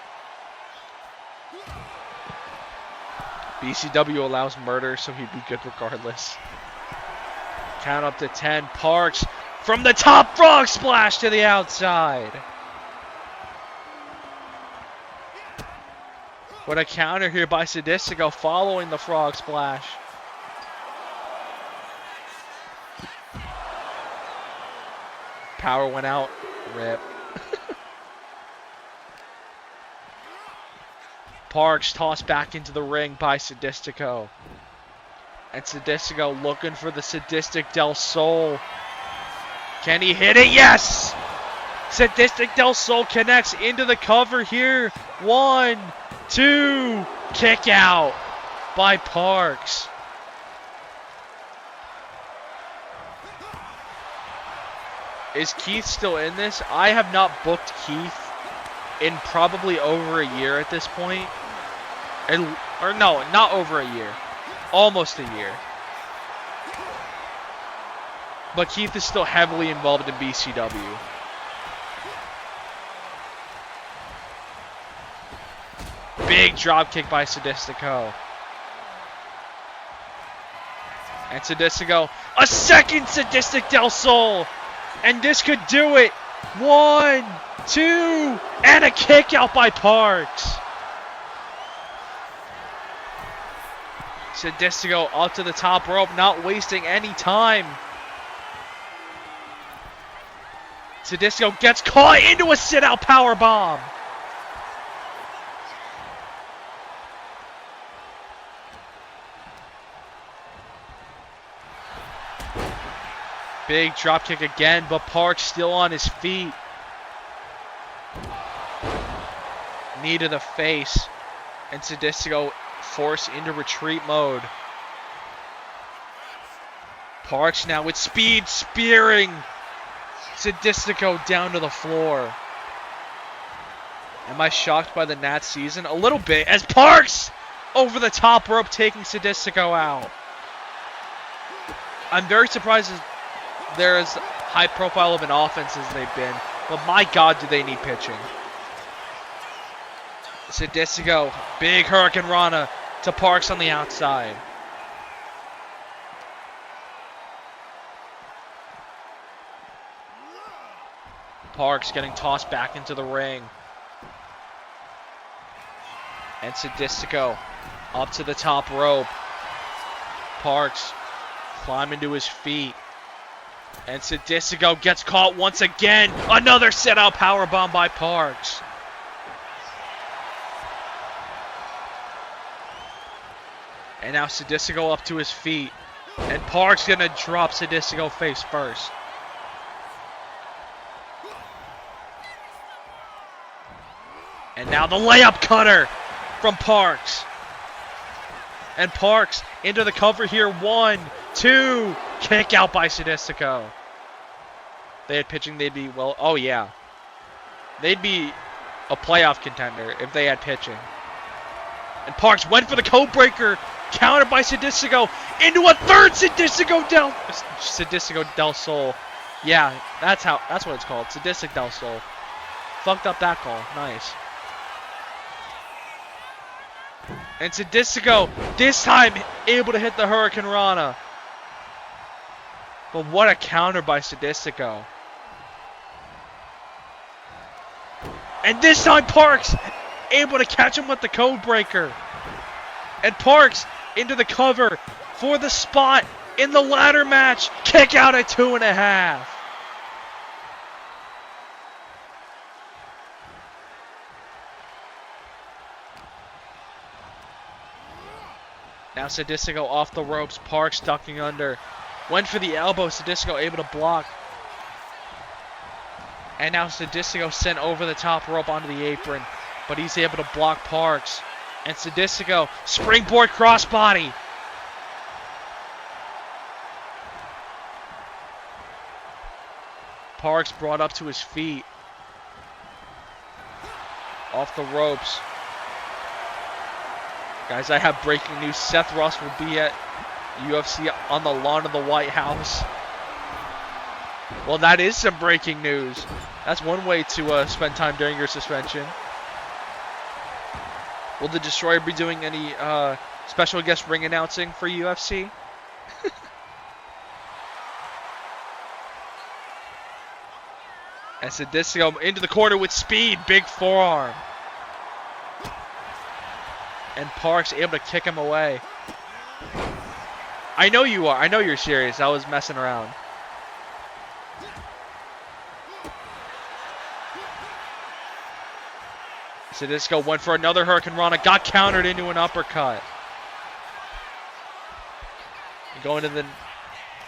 BCW allows murder, so he'd be good regardless. Count up to 10. Parks from the top, frog splash to the outside. What a counter here by Sadisco following the frog splash. Power went out. Rip. Parks tossed back into the ring by Sadisco. And Sadisco looking for the Sadistic Del Sol. Can he hit it? Yes! Sadistic Del Sol connects into the cover here. 1, 2, kick out by Parks. Is Keith still in this? I have not booked Keith in probably over a year at this point. Or no, not over a year. Almost a year. But Keith is still heavily involved in BCW. Big drop kick by Sadisco. And Sadisco, a second Sadistic Del Sol. And this could do it. 1, 2, and a kick out by Parks. Sadisco up to the top rope, not wasting any time. Sadisco gets caught into a sit-out powerbomb. Big drop kick again, but Parks still on his feet. Knee to the face. And Sadisco forced into retreat mode. Parks now with speed, spearing Sadisco down to the floor. Am I shocked by the Nats season? A little bit, as Parks over the top rope taking Sadisco out. I'm very surprised they're as high profile of an offense as they've been, but my God, do they need pitching. Sadisco, big Hurricane Rana to Parks on the outside. Parks getting tossed back into the ring. And Sadisco up to the top rope. Parks climbing to his feet. And Sadisco gets caught once again. Another sit-out powerbomb by Parks. And now Sadisco up to his feet. And Parks gonna drop Sadisco face first. And now the layup cutter from Parks. And Parks into the cover here. 1, 2. Kick out by Sadistico. They had pitching, they'd be, well, oh yeah. They'd be a playoff contender if they had pitching. And Parks went for the code breaker. Countered by Sadistico. Into a third Sadistico del Sol. Yeah, that's what it's called. Sadistic del Sol. Fucked up that call. Nice. And Sadistico, this time, able to hit the Hurricane Rana. But what a counter by Sadistico. And this time, Parks, able to catch him with the code breaker. And Parks into the cover for the spot in the ladder match. Kick out at 2.5. Now Sadistico off the ropes. Parks ducking under. Went for the elbow. Sadistico able to block. And now Sadistico sent over the top rope onto the apron. But he's able to block Parks. And Sadistico, springboard crossbody. Parks brought up to his feet. Off the ropes. Guys, I have breaking news. Seth Ross will be at UFC on the lawn of the White House. Well, that is some breaking news. That's one way to spend time during your suspension. Will the Destroyer be doing any special guest ring announcing for UFC? And Sadistico into the corner with speed. Big forearm. And Parks able to kick him away. I know you are. I know you're serious. I was messing around. Sadistico went for another Hurricane Rana. Got countered into an uppercut. Going to the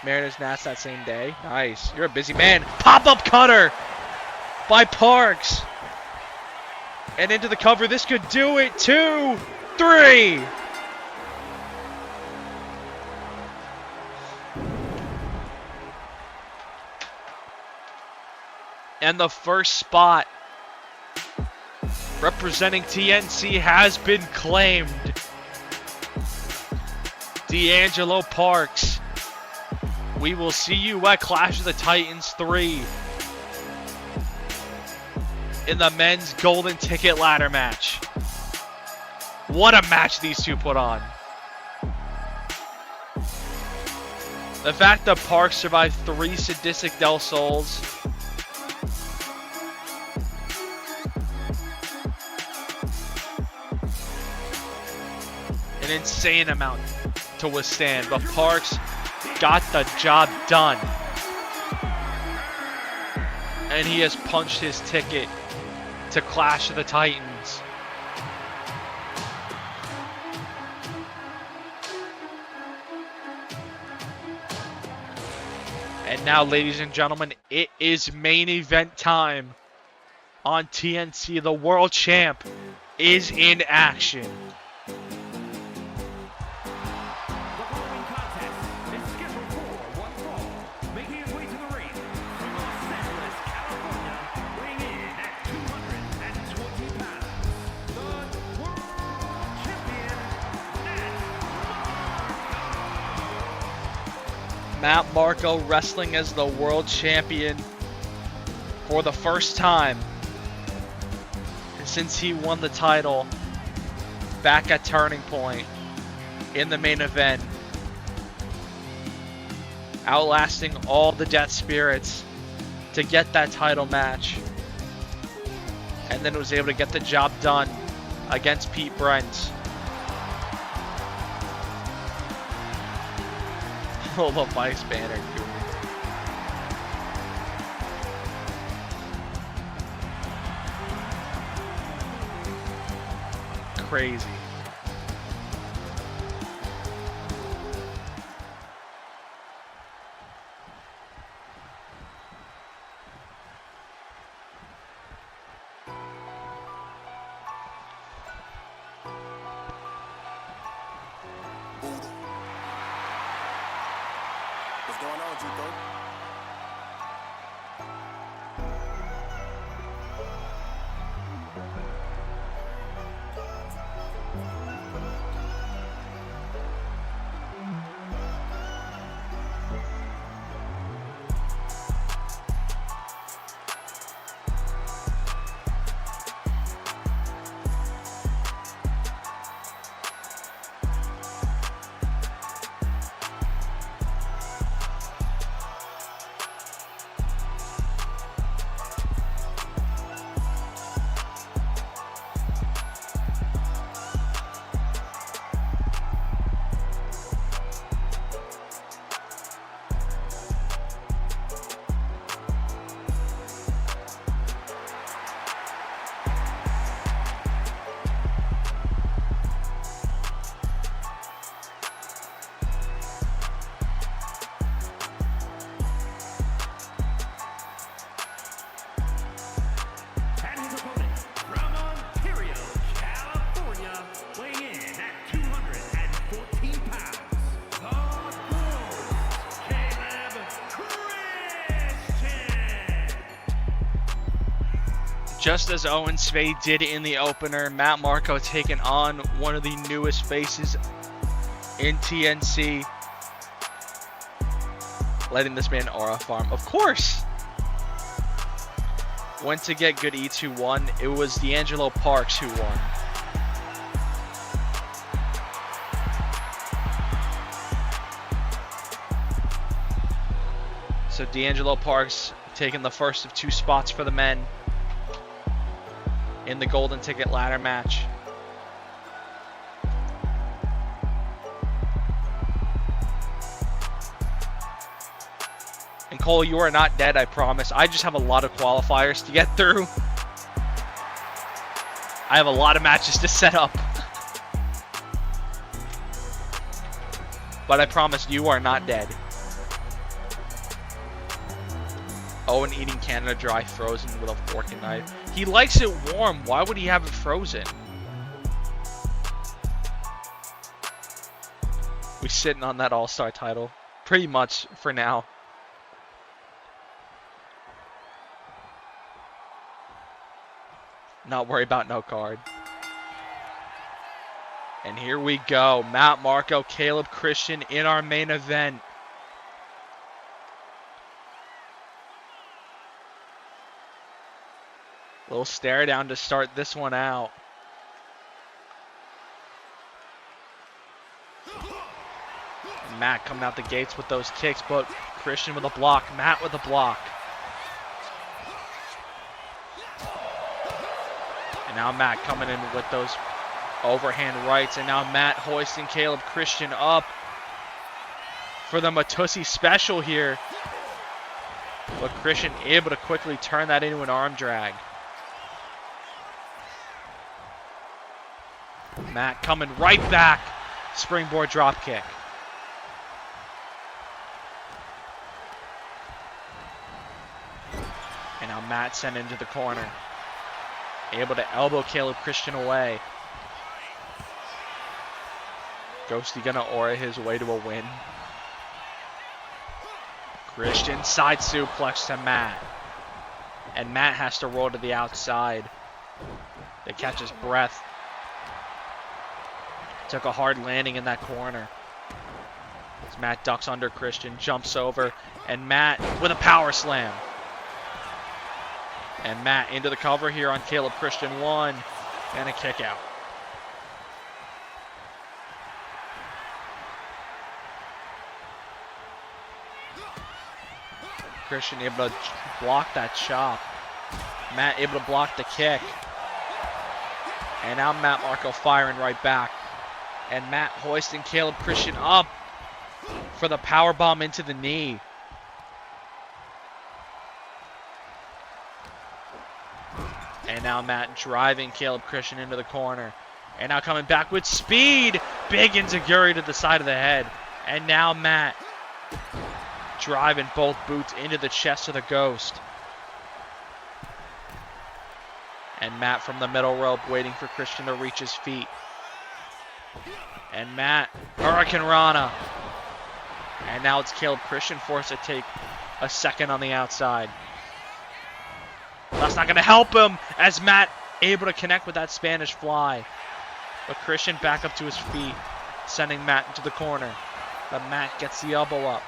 Mariners Nats that same day. Nice. You're a busy man. Pop-up cutter by Parks. And into the cover. This could do it. 2, 3. And the first spot representing TNC has been claimed. D'Angelo Parks. We will see you at Clash of the Titans 3 in the men's golden ticket ladder match. What a match these two put on. The fact that Parks survived 3 sadistic Del Sols, an insane amount to withstand, but Parks got the job done. And he has punched his ticket to Clash of the Titans. And now, ladies and gentlemen, it is main event time on TNC. The world champ is in action. Matt Marco wrestling as the world champion for the first time since he won the title back at Turning Point in the main event, outlasting all the Death Spirits to get that title match, and then was able to get the job done against Pete Brent. Oh, the Mike's banner. Crazy. going on, Juco? And his opponent from Ontario, California, weighing in at 214 pounds, the Bulls, Caleb Christian. Just as Owen Spade did in the opener, Matt Marco taking on one of the newest faces in TNC, letting this man aura farm. Of course! Went to get good eats who won. It was D'Angelo Parks who won. So D'Angelo Parks taking the first of 2 spots for the men in the golden ticket ladder match. And Cole, you are not dead, I promise. I just have a lot of qualifiers to get through. I have a lot of matches to set up. But I promise you are not dead. Owen eating Canada Dry frozen with a fork and knife. He likes it warm. Why would he have it frozen? We're sitting on that All-Star title. Pretty much for now. Not worry about no card. And here we go. Matt Marco, Caleb Christian in our main event. Little stare down to start this one out. Matt coming out the gates with those kicks, but Christian with a block. Matt with a block. And now Matt coming in with those overhand rights. And now Matt hoisting Caleb Christian up for the Matussi special here. But Christian able to quickly turn that into an arm drag. Matt coming right back. Springboard drop kick. And now Matt sent into the corner. Able to elbow Caleb Christian away. Ghosty gonna aura his way to a win. Christian side suplex to Matt. And Matt has to roll to the outside to catch his breath. Took a hard landing in that corner. As Matt ducks under Christian, jumps over, and Matt with a power slam. And Matt into the cover here on Caleb Christian 1, and a kick out. Christian able to block that chop. Matt able to block the kick. And now Matt Marco firing right back. And Matt hoisting Caleb Christian up for the power bomb into the knee. And now Matt driving Caleb Christian into the corner. And now coming back with speed. Big enziguri to the side of the head. And now Matt driving both boots into the chest of the Ghost. And Matt from the middle rope waiting for Christian to reach his feet. And Matt, Hurricane Rana. And now it's Caleb Christian forced to take a second on the outside. That's not going to help him as Matt able to connect with that Spanish fly. But Christian back up to his feet, sending Matt into the corner. But Matt gets the elbow up.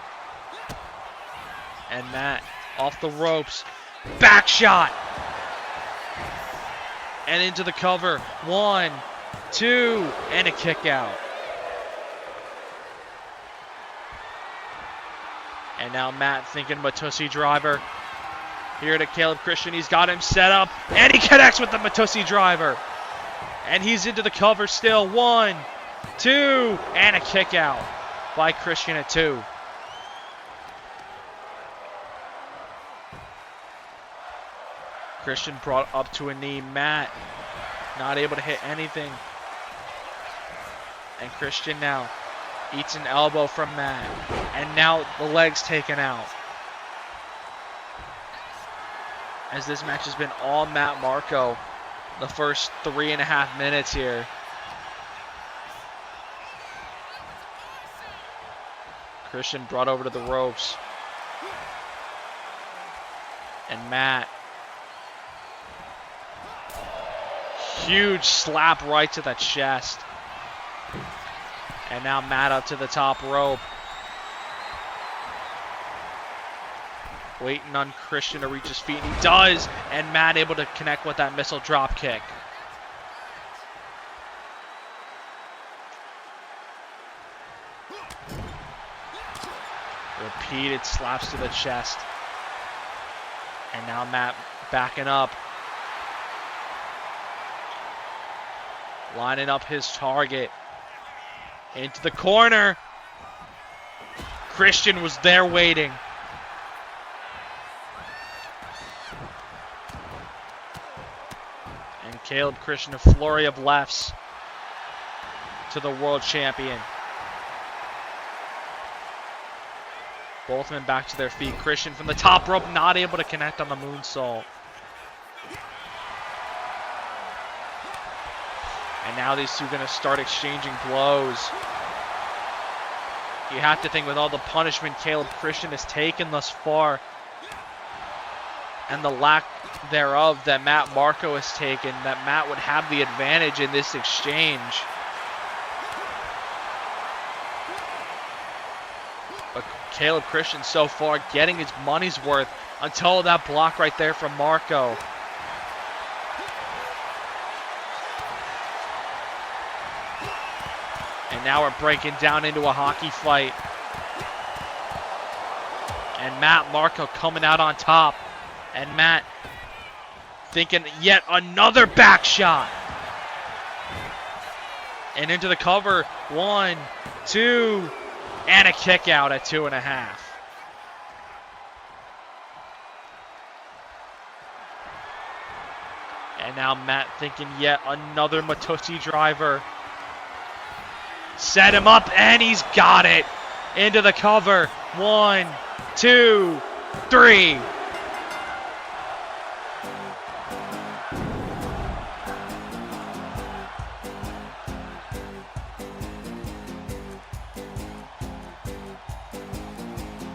And Matt off the ropes. Back shot. And into the cover. 1, 2, and a kick out. And now Matt thinking Matussi driver. Here to Caleb Christian. He's got him set up. And he connects with the Matussi driver. And he's into the cover still. 1, 2, and a kick out by Christian at 2. Christian brought up to a knee. Matt not able to hit anything. And Christian now eats an elbow from Matt. And now the leg's taken out. As this match has been all Matt Marco the first 3.5 minutes here. Christian brought over to the ropes. And Matt. Huge slap right to the chest. And now Matt up to the top rope. Waiting on Christian to reach his feet, and he does. And Matt able to connect with that missile drop kick. Repeated slaps to the chest. And now Matt backing up. Lining up his target. Into the corner. Christian was there waiting. And Caleb Christian, a flurry of lefts to the world champion. Both men back to their feet. Christian from the top rope, not able to connect on the moonsault. And now these two are going to start exchanging blows. You have to think with all the punishment Caleb Christian has taken thus far, and the lack thereof that Matt Marco has taken, that Matt would have the advantage in this exchange. But Caleb Christian so far getting his money's worth until that block right there from Marco. And now we're breaking down into a hockey fight. And Matt Marco coming out on top. And Matt thinking yet another back shot. And into the cover. 1, 2, and a kick out at 2.5. And now Matt thinking yet another Matussi driver. Set him up, and he's got it. Into the cover. 1, 2, 3.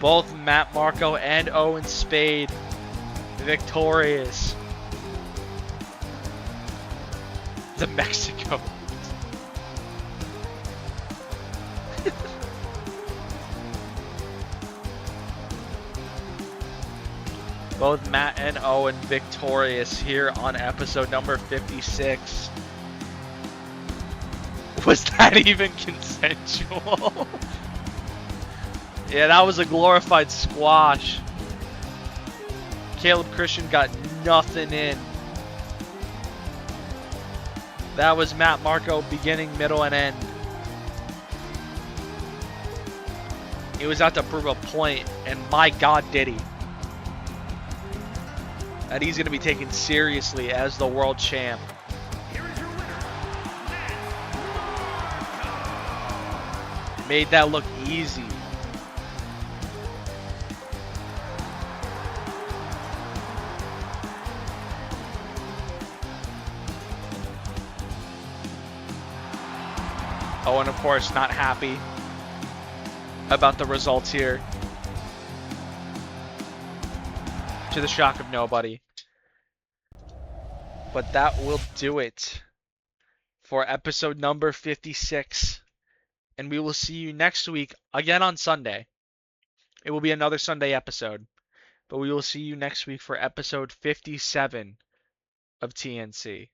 Both Matt Marco and Owen Spade victorious. The Mexico. Both Matt and Owen victorious here on episode number 56. Was that even consensual? Yeah, that was a glorified squash. Caleb Christian got nothing in. That was Matt Marco beginning, middle, and end. He was out to prove a point, and my God did he. That he's going to be taken seriously as the world champ. Here is your winner, Matt. Made that look easy. Oh, and of course, not happy about the results here, to the shock of nobody. But that will do it for episode number 56. And we will see you next week again on Sunday. It will be another Sunday episode. But we will see you next week for episode 57 of TNC.